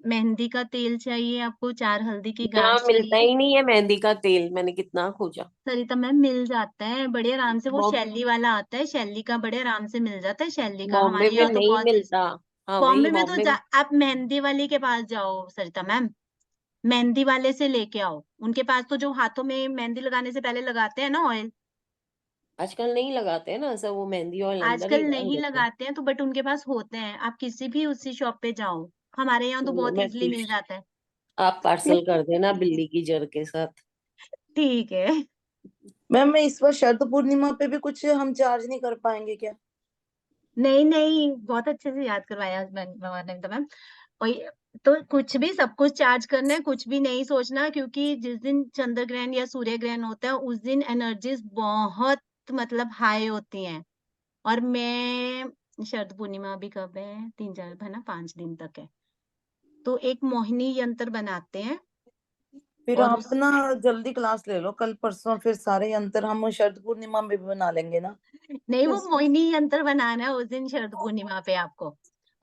मेहंदी का तेल चाहिए, आपको 4 हल्दी की यहाँ गांठ मिलता चाहिए। ही नहीं है मेहंदी का तेल, मैंने कितना खोजा। सरिता मैम मिल जाता है बड़े आराम से, वो बॉम- शैली वाला आता है, शैली का बड़े आराम से मिल जाता है, शैली का बॉम्बे हमारे में यहाँ तो नहीं बहुत मिलता। हाँ वही बॉम्बे में तो बॉम्बे में। आप मेहंदी वाली के पास जाओ सरिता मैम, मेहंदी वाले से लेके आओ। उनके पास तो जो हाथों में मेहंदी लगाने से पहले लगाते हैं ना ऑयल, आजकल नहीं लगाते हैं ना सब, वो मेहंदी ऑयल अंदर आजकल ही डाल नहीं देते हैं। लगाते हैं तो बट उनके पास होते हैं। आप किसी भी उसी शॉप पे जाओ, हमारे यहाँ तो चलो बहुत मैं इजीली खुश। मिल जाता है। आप पार्सल कर देना बिल्ली की जर के साथ। ठीक है, मैम मैं इस बार शरद पूर्णिमा पे भी कुछ हम चार्ज नहीं कर पाएंगे क्या? नहीं नहीं बहुत अच्छे से याद करवाया मैम। और तो कुछ भी सब कुछ चार्ज करना है, कुछ भी नहीं सोचना, क्योंकि जिस दिन चंद्र ग्रहण या सूर्य ग्रहण होता है उस दिन एनर्जीज बहुत मतलब हाई होती हैं। और मैं शरद पूर्णिमा भी कब है? 3-4 है ना, 5 दिन तक है। तो एक मोहिनी यंत्र बनाते हैं फिर और आप ना जल्दी क्लास ले लो, कल परसों फिर सारे यंत्र हम शरद पूर्णिमा में भी बना लेंगे ना। नहीं, वो मोहिनी यंत्र बनाना है उस दिन शरद पूर्णिमा पे आपको,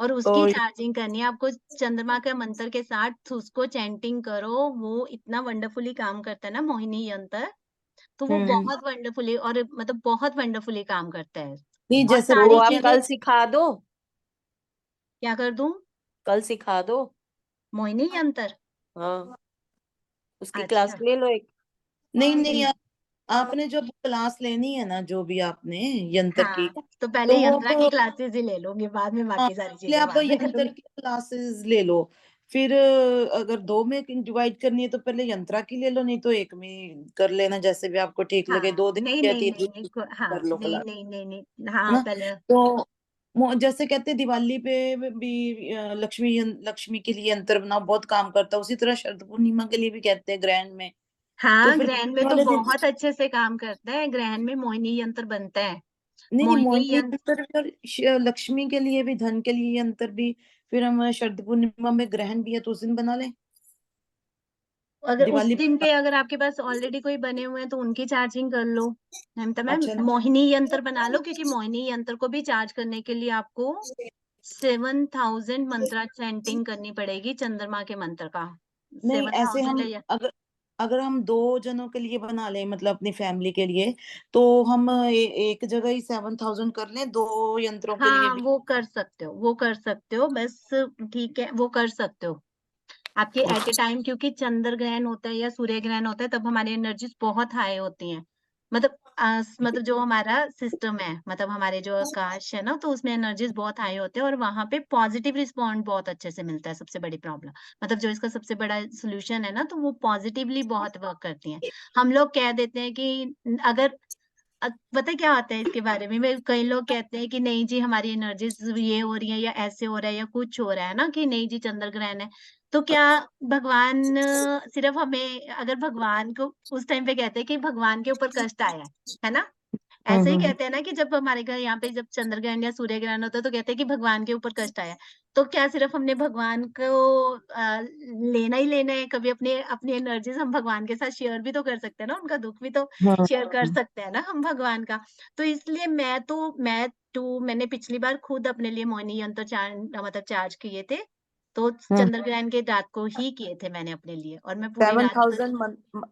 और तो उसकी चार्जिंग करनी है आपको। चंद्रमा के मंत्र के साथ उसको चैंटिंग करो, वो इतना वंडरफुली काम करता है ना मोहिनी यंत्र, तो वो बहुत वंडरफुली और मतलब बहुत वंडरफुली काम करता है। नहीं, और जैसे वो सारी आप चीजें कल सिखा दो, क्या कर दूं? कल सिखा दो। मोहिनी यंत्र? हाँ, उसकी क्लास अच्छा। ले लो एक। नहीं नहीं, आपने जो क्लास लेनी है ना, जो भी आपने यंत्र की, हाँ, तो पहले तो वो यंत्रा की क्लासेस ही ले लूंगी, बाद में हाँ, बाकी सारी पहले चीजें आप बाद में कर यंत्र लूंगी। की क्लासेस ले लो। फिर अगर 2 में डिवाइड करनी है तो पहले यंत्रा की ले लो, नहीं तो एक में कर लेना, जैसे भी आपको ठीक लगे। हाँ, 2 दिन नहीं या नहीं 3 नहीं नहीं दिन हाँ, कर लो नहीं क्लास, नहीं नहीं नहीं, है हाँ ना। पहले। तो जैसे कहते हैं दिवाली पे भी लक्ष्मी के लिए यंत्र बनाओ, बहुत काम करता है। उसी तरह शरद पूर्णिमा के लिए भी कहते हैं ग्रहण में। तो हाँ, फिर ग्रहण में तो वाले दिन, बहुत अच्छे से काम करता है, ग्रहण में मोहिनी यंत्र बनता है। नहीं नहीं, मोहिनी मोहिनी यंत्र, यंत्र भी और लक्ष्मी के लिए भी, धन के लिए यंत्र भी। फिर हम शरद पूर्णिमा में ग्रहण भी है तो उस दिन बना लें। अगर उस दिवाली दिन पे अगर आपके पास ऑलरेडी कोई बने हुए हैं तो उनकी चार्जिंग कर लो। ममता मैम, अच्छा, मोहिनी यंत्र बना लो, क्योंकि मोहिनी यंत्र को भी चार्ज करने के लिए आपको 7000 मंत्रा चैंटिंग करनी पड़ेगी चंद्रमा के मंत्र का। नहीं, ऐसे 7000 हम है या अगर अगर हम 2 जनों के लिए बना लें, मतलब अपनी फैमिली के लिए, तो हम एक जगह ही 7000 कर लें, 2 यंत्रों के लिए हाँ, भी। वो कर सकते हो, वो कर सकते हो, बस ठीक है, वो कर सकते हो आपके एट ए टाइम, क्योंकि चंद्र ग्रहण होता है या सूर्य ग्रहण होता है तब हमारी एनर्जीज बहुत हाई होती हैं। मतलब मतलब जो हमारा सिस्टम है, मतलब हमारे जो आकाश है ना, तो उसमें एनर्जीज बहुत हाई होते हैं और वहां पे पॉजिटिव रिस्पॉन्ड बहुत अच्छे से मिलता है। सबसे बड़ी प्रॉब्लम, मतलब जो इसका सबसे बड़ा सोल्यूशन है ना, तो वो पॉजिटिवली बहुत वर्क करती हैं। हम लोग कह देते हैं कि अगर पता है क्या होता है इसके बारे में कई लोग कहते हैं कि नहीं जी हमारी एनर्जीज ये हो रही है या ऐसे हो रहा है या कुछ हो रहा है ना, कि नहीं जी चंद्र ग्रहण है। तो क्या भगवान सिर्फ हमें, अगर भगवान को उस टाइम पे कहते हैं कि भगवान के ऊपर कष्ट आया है ना, ऐसे ही हम्म। कहते हैं ना कि जब हमारे घर यहाँ पे जब चंद्र ग्रहण या सूर्य ग्रहण होता है तो कहते हैं कि भगवान के ऊपर कष्ट आया। तो क्या सिर्फ हमने भगवान को लेना ही लेना है? कभी अपने अपनी एनर्जीज हम भगवान के साथ शेयर भी तो कर सकते हैं ना, उनका दुख भी तो शेयर कर हम्म। सकते हैं ना हम भगवान का। तो इसलिए मैंने पिछली बार खुद अपने लिए मोहिनी यंत्र मतलब चार्ज किए थे। तो हम्म। चंद्र ग्रहण के रात को ही किए थे मैंने अपने लिए, और मैं पूरी सेवन रात थाउजेंड मैं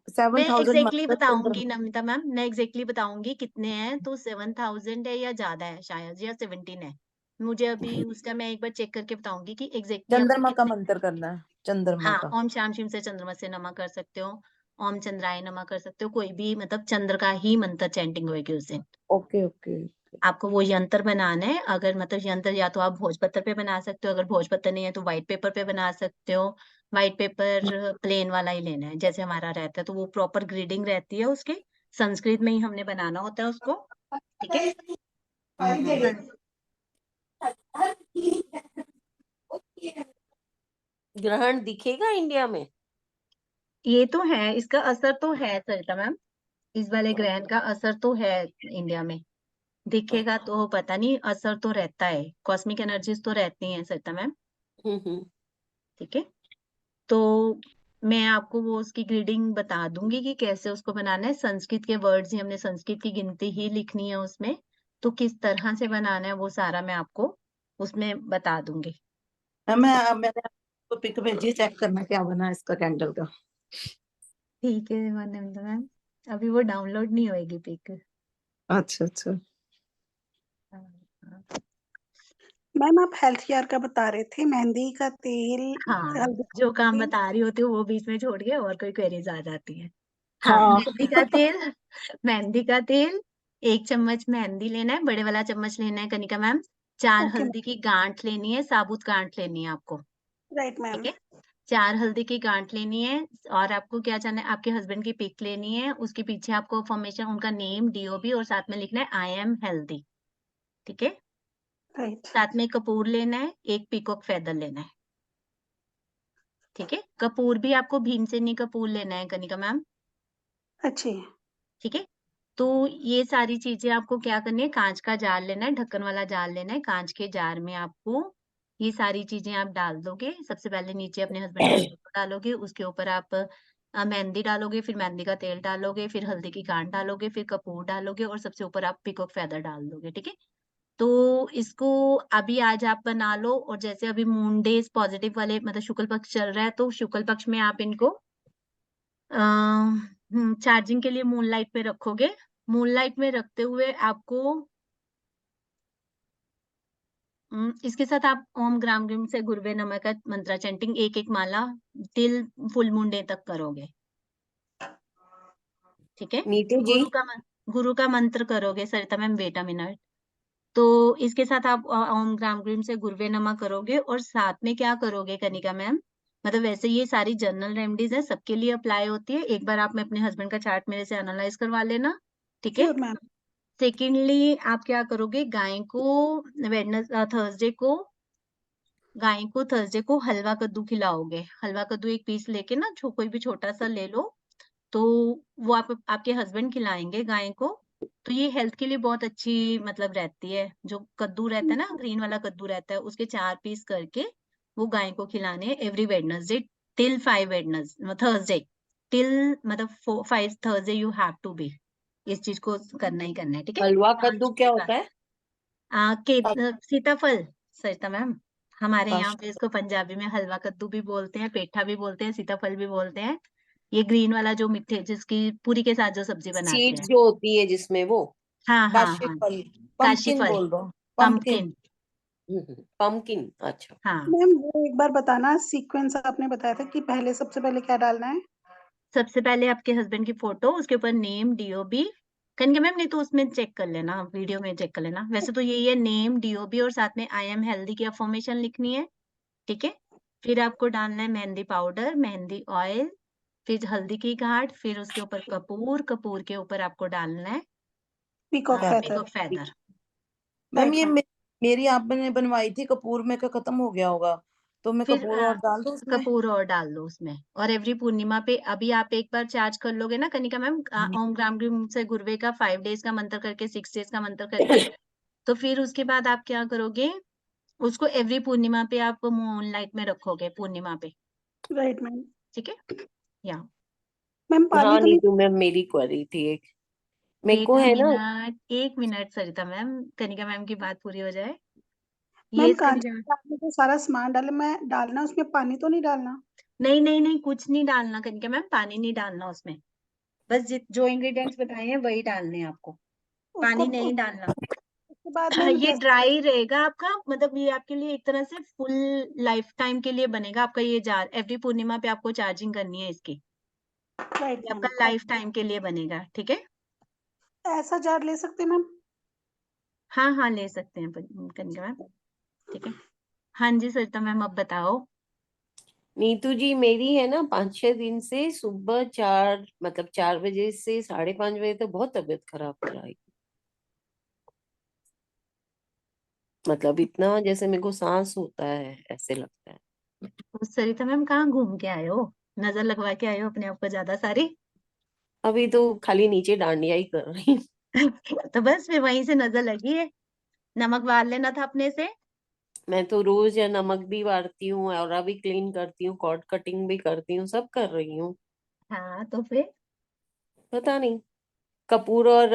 7000 एग्जैक्टली मंत्र चंद्र। बताऊंगी नमिता मैम, मैं एग्जैक्टली बताऊंगी कितने हैं। तो 7000 है या ज्यादा है शायद, या 17 है। मुझे अभी उसका मैं एक बार चेक करके बताऊंगी कि एग्जैक्टली आपको चंद्रमा का कितने। मंत्र करना है, चंद्रमा हाँ, का। ओम शाम शिव से चंद्रमा से नमा कर सकते हो, ओम चंद्राय नमा कर सकते हो, कोई भी मतलब चंद्र का ही मंत्र चैंटिंग होगी उस दिन। Okay okay. आपको वो यंत्र बनाना है। अगर मतलब यंत्र या तो आप भोजपत्र पे बना सकते हो, अगर भोजपत्र नहीं है तो व्हाइट पेपर पे बना सकते हो। व्हाइट पेपर प्लेन वाला ही लेना है जैसे हमारा रहता है, तो वो प्रॉपर ग्रीडिंग रहती है उसकी। संस्कृत में ही हमने बनाना होता है उसको। ठीक है। संस- ग्रहण दिखेगा इंडिया में? ये तो है, इसका असर तो है सरिता मैम, इस वाले ग्रहण का असर तो है इंडिया में। दिखेगा तो पता नहीं, असर तो रहता है, कॉस्मिक एनर्जीज तो रहती हैं सरिता मैम। हम्म। ठीक है। तो मैं आपको वो उसकी ग्रीडिंग बता दूंगी कि कैसे उसको बनाना है। संस्कृत के वर्ड्स ही, हमने संस्कृत की गिनती ही लिखनी है उसमें, तो किस तरह से बनाना है वो सारा मैं आपको उसमें बता दूंगी। मैंने आपको पिक भेजी, चेक करना क्या बना है इसका कैंडल का। ठीक है मानंदा मैम, अभी वो डाउनलोड नहीं होएगी पिक। अच्छा अच्छा। मैम आप हेल्थ केयर का बता रहे थे, मेहंदी का तेल, हाँ, हल्दी का जो काम तेल। बता रही होती हूँ वो बीच में छोड़ के और कोई क्वेरीज आ जाती है। हाँ, हाँ। मेहंदी का तेल, मेहंदी का तेल 1 चम्मच मेहंदी लेना है, बड़े वाला चम्मच लेना है कनिका मैम। 4 ओके हल्दी की गांठ लेनी है, साबुत गांठ लेनी है आपको। राइट ठीक मैम। है। 4 हल्दी की गांठ लेनी है। और आपको क्या चाहिए, आपके हस्बैंड की पिक लेनी है, उसके पीछे आपको फॉर्मेशन, उनका नेम, डीओबी, और साथ में लिखना है आई एम हेल्दी। ठीक है। राइट। साथ में कपूर लेना है, एक पीकॉक फेदर लेना है। ठीक है। कपूर भी आपको भीमसेनी कपूर लेना है कनिका मैम। अच्छी। ठीक है। तो ये सारी चीजें आपको क्या करनी है, कांच का जार लेना है, ढक्कन वाला जार लेना है। कांच के जार में आपको ये सारी चीजें आप डाल दोगे। सबसे पहले नीचे अपने हस्बैंड का फोटो डालोगे, उसके ऊपर आप मेहंदी डालोगे, फिर मेहंदी का तेल डालोगे, फिर हल्दी की गांठ डालोगे, फिर कपूर डालोगे और सबसे ऊपर आप पीकॉक फेदर डाल दोगे। ठीक है, तो इसको अभी आज आप बना लो। और जैसे अभी मून डेज पॉजिटिव वाले मतलब शुक्ल पक्ष चल रहा है, तो शुक्ल पक्ष में आप इनको चार्जिंग के लिए मूनलाइट में रखोगे। मूनलाइट में रखते हुए आपको इसके साथ आप ओम ग्राम ग्रीम से गुरुवे नमः का मंत्रा चैंटिंग एक एक माला टिल फुल मून डे तक करोगे। ठीक है, नीतू जी, गुरु का मंत्र करोगे। सरिता मैम वेट अ मिनट। तो इसके साथ आप ओम ग्राम ग्रीम से गुरुवे नमः करोगे और साथ में क्या करोगे कनिका मैम, मतलब वैसे ये सारी जनरल रेमेडीज है, सबके लिए अप्लाई होती है। एक बार आप में अपने हस्बैंड का चार्ट मेरे से एनालाइज करवा लेना। ठीक है, श्योर मैम। सेकेंडली आप क्या करोगे, गाय को थर्सडे को हलवा कद्दू खिलाओगे। हलवा कद्दू एक पीस लेके ना, कोई भी छोटा सा ले लो, तो वो आपके हस्बैंड खिलाएंगे गाय को। तो ये हेल्थ के लिए बहुत अच्छी मतलब रहती है। जो कद्दू रहता है ना, ग्रीन वाला कद्दू रहता है, उसके 4 पीस करके वो गाय को खिलाने हैं every Wednesday till 5 Wednesday Thursday till मतलब 5 Thursday you have to be इस चीज को करना ही करना है। ठीक है, हलवा कद्दू 5 क्या के बाद होता है? सीताफल। सरिता मैम, हमारे यहाँ अच्छा, पे इसको पंजाबी में हलवा कद्दू भी बोलते हैं, पेठा भी बोलते हैं, सीताफल भी बोलते हैं। ये ग्रीन वाला जो मीठे जिसकी पूरी के साथ जो सब्जी बनाते सीड्स हैं। जो होती है जिसमें वो हाँ हाँ काशी हाँ, फल, काशी पंपकिन फल, बोल दो, पंपकिन। पंपकिन। पम्पकिन। अच्छा, हाँ, मैम वो एक बार बताना, सीक्वेंस आपने बताया था कि पहले सबसे पहले क्या डालना है? सबसे पहले आपके हस्बैंड की फोटो, उसके ऊपर नेम डीओबी। कनिका मैम नहीं तो उसमें चेक कर लेना, वीडियो में चेक कर लेना। वैसे तो यही है, नेम डीओबी और साथ में आई एम हेल्दी की अफर्मेशन लिखनी है। ठीक है, फिर आपको डालना है मेहंदी पाउडर, मेहंदी ऑयल, फिर हल्दी की घाट, फिर उसके ऊपर कपूर, कपूर के ऊपर आपको डालना है peacock feather. Peacock feather. Ma'am right ये मैम। मेरी आपने बनवाई थी कपूर में का, खत्म हो गया होगा, तो मैं फिर कपूर और डाल दूं उसमें? कपूर और डाल दो उसमें। और एवरी पूर्णिमा पे अभी आप एक बार चार्ज कर लोगे ना कनिका मैम, ओम ग्राम ग्रीम से गुरुवे का 5 डेज का मंत्र करके, 6 डेज का मंत्र करके, तो फिर उसके बाद आप क्या करोगे, उसको एवरी पूर्णिमा पे आप मून लाइट में रखोगे पूर्णिमा पे। Right ma'am. ठीक है, या मैम पानी हाँ तो नहीं? नीतू मैम, मेरी क्वेरी थी एक, मेरे वेट को अ है ना। मिनट, 1 मिनट सरिता मैम, कनिका मैम की बात पूरी हो जाए। मैम यस कांच कनिका मैम। में आपने जो सारा सामान डाला, मैं डालना उसमें पानी तो नहीं डालना? नहीं नहीं नहीं, कुछ नहीं डालना कनिका मैम, पानी नहीं डालना उसमें। बस जो इंग्रेडिएंट्स बताए हैं वही डालने हैं आपको, उसको पानी नहीं डालना। उसके बाद मैम ये जैसे ड्राई रहेगा आपका, मतलब ये आपके लिए एक तरह से फुल लाइफ टाइम के लिए बनेगा आपका ये जार। एवरी पूर्णिमा पे आपको चार्जिंग करनी है इसकी, राइट ये मैम, आपका लाइफ टाइम के लिए बनेगा। ठीक है, ऐसा जार ले सकते हैं मैम? हाँ हाँ ले सकते हैं कनिका मैम। ठीक है, हाँ जी सरिता मैम अब बताओ। नीतू जी, मेरी है ना 5-6 दिन से सुबह 4 मतलब 4 बजे से 5:30 बजे तक बहुत तबीयत खराब हो रहा है। मतलब इतना जैसे मेरे को सांस होता है ऐसे लगता है। तो सरिता मैम कहाँ घूम के आए हो, नजर लगवा के आए हो अपने आप को ज्यादा सारी? अभी तो खाली नीचे डांडिया ही कर रही हूँ। तो बस फिर वहीं से नजर लगी है, नमक वार लेना था अपने से। मैं तो रोज या नमक भी वारती हूँ और अभी क्लीन करती हूँ, कॉर्ड कटिंग भी करती हूँ, सब कर रही हूँ। हाँ तो फिर पता नहीं, कपूर और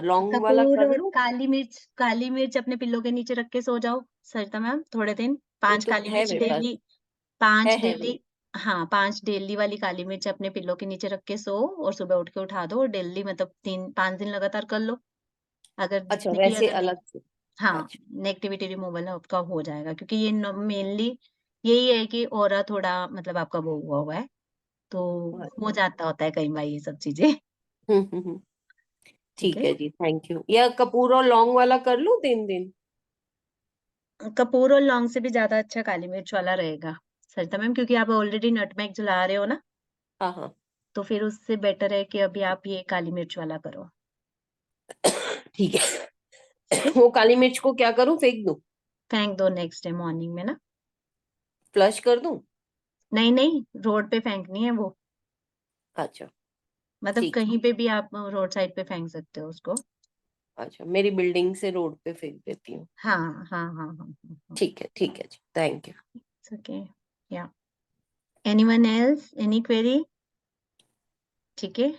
लौंग वाला कपूर कर और लूं? काली मिर्च अपने पिल्लो के नीचे रख के सो जाओ सरिता मैम थोड़े दिन। वो 5 तो काली है मिर्च मेरे पास, डेली, 5 है मेरे। डेली। हाँ 5 डेली वाली काली मिर्च अपने पिल्लो के नीचे रख के सो, और सुबह उठ के उठा दो। और डेली मतलब 3-5 दिन लगातार कर लो, अगर अच्छा, जितने भी वैसे अगर नहीं, अलग से। हाँ अच्छा, नेगेटिविटी रिमूवल आपका हो जाएगा। क्योंकि ये मेनली यही है कि ऑरा थोड़ा मतलब आपका वो हुआ है, तो हो जाता होता है कई बार ये सब चीजें। हम्म। ठीक ठीक है, है जी, थैंक यू। या कपूर और लौंग वाला कर लूं 3 दिन? कपूर और लौंग से भी ज्यादा अच्छा काली मिर्च वाला रहेगा सरिता मैम, क्योंकि आप ऑलरेडी नटमेग जला रहे हो ना, हाँ हाँ। तो फिर उससे बेटर है कि अभी आप ये काली मिर्च वाला करो। ठीक ठीक है। है, वो काली मिर्च को क्या करूं, फेंक दूं? फेंक दो नेक्स्ट डे मॉर्निंग में ना। फ्लश कर दूं? नहीं नहीं, रोड पे फेंकनी है वो। अच्छा, मतलब ठीक है। कहीं पे भी आप रोड साइड पे फेंक सकते हो उसको। अच्छा, मेरी बिल्डिंग से रोड पे फेंक देती हूँ। हाँ हाँ हाँ हाँ हाँ। ठीक है जी, थैंक यू। ओके या एनीवन एल्स एनी क्वेरी? ठीक है,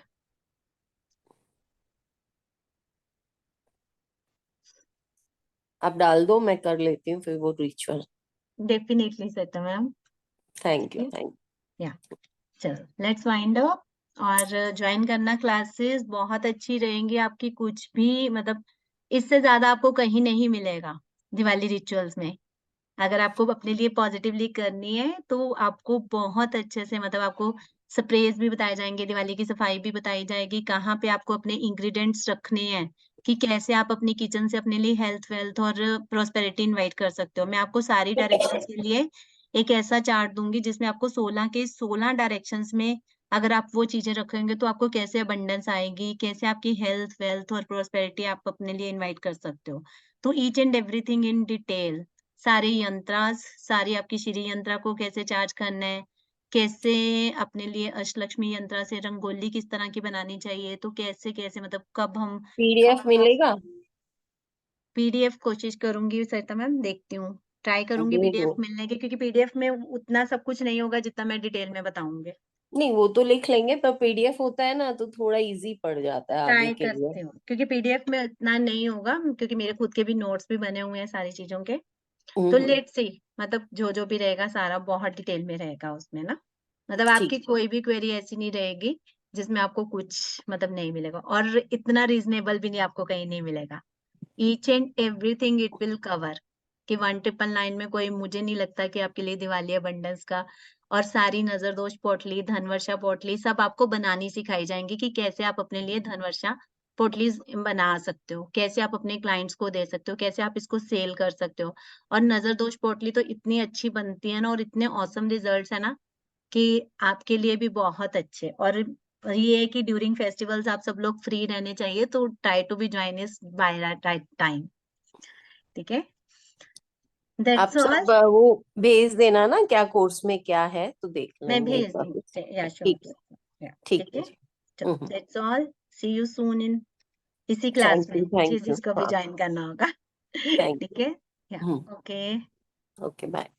आप डाल दो, मैं कर लेती हूँ फिर वो ritual. Definitely sir ma'am. Thank you Okay. Thank या चलो लेट्स वाइंड अप। और ज्वाइन करना, क्लासेस बहुत अच्छी रहेंगी आपकी, कुछ भी मतलब इससे ज्यादा आपको कहीं नहीं मिलेगा दिवाली रिचुअल्स में। अगर आपको अपने लिए पॉजिटिवली करनी है तो आपको बहुत अच्छे से मतलब आपको स्प्रेज भी बताए जाएंगे, दिवाली की सफाई भी बताई जाएगी, कहाँ पे आपको अपने इंग्रेडिएंट्स रखने हैं, कि कैसे आप अपनी किचन से अपने लिए हेल्थ वेल्थ और प्रोस्पेरिटी इनवाइट कर सकते हो। मैं आपको सारी डायरेक्शंस के लिए एक ऐसा चार्ट दूंगी जिसमें आपको 16 के 16 डायरेक्शंस में अगर आप वो चीजें रखेंगे तो आपको कैसे अबंडेंस आएगी, कैसे आपकी हेल्थ वेल्थ और प्रोस्पेरिटी आप अपने लिए इनवाइट कर सकते हो। तो each and everything in detail, सारे यंत्रास, सारी आपकी श्री यंत्रा को कैसे चार्ज करना है, कैसे अपने लिए अष्टलक्ष्मी यंत्रा से रंगोली किस तरह की बनानी चाहिए, तो कैसे कैसे मतलब कब हम PDF मिलेगा? पीडीएफ कोशिश करूंगी सरिता मैम, देखती हूँ, ट्राई करूंगी दे पीडीएफ दो। मिलने की, क्योंकि पीडीएफ में उतना सब कुछ नहीं होगा जितना मैं डिटेल में बताऊंगी। नहीं, वो तो लिख लेंगे, पर PDF होता है ना तो थोड़ा इजी पड़ जाता है आगे ट्राई के लिए। करती हूँ, क्योंकि पीडीएफ में इतना नहीं होगा, क्योंकि मेरे खुद के भी नोट्स भी बने हुए हैं सारी चीजों के। तो हम्म, लेट्स सी, मतलब जो जो भी रहेगा सारा बहुत डिटेल में रहेगा उसमें ना, मतलब आपकी ठीक। कोई भी क्वेरी ऐसी नहीं रहेगी जिसमें आपको कुछ मतलब नहीं मिलेगा, और इतना रीजनेबल भी नहीं आपको कहीं नहीं मिलेगा। Each and everything it will cover, कि 1999 में कोई, मुझे नहीं लगता कि आपके लिए दिवाली अबंडेंस का और सारी नजर दोष पोटली, धनवर्षा पोटली सब आपको बनानी सिखाई जाएंगी, कि कैसे आप अपने लिए धनवर्षा पोटली बना सकते हो, कैसे आप अपने क्लाइंट्स को दे सकते हो, कैसे आप इसको सेल कर सकते हो। और नजर दोष पोटली तो इतनी अच्छी बनती है ना, और इतने औसम रिजल्ट्स है ना, कि आपके लिए भी बहुत अच्छे। और ये है कि ड्यूरिंग फेस्टिवल्स आप सब लोग फ्री रहने चाहिए, तो ट्राई टू बी ज्वाइन इस बाय टाइम। ठीक है, आप दैट्स ऑल। सब वो भेज देना ना, क्या कोर्स में क्या है, तो देख मैं लेंगे एक भेज बार दूंगी, या फिर। श्योर। ठीक है। ठीक ठीक है है, जी। चलो that's all, see you soon in इसी क्लास में, थैंक यू। जिसको भी हाँ, ज्वाइन करना होगा। थैंक ठीक यू। है, या ओके। Okay, bye.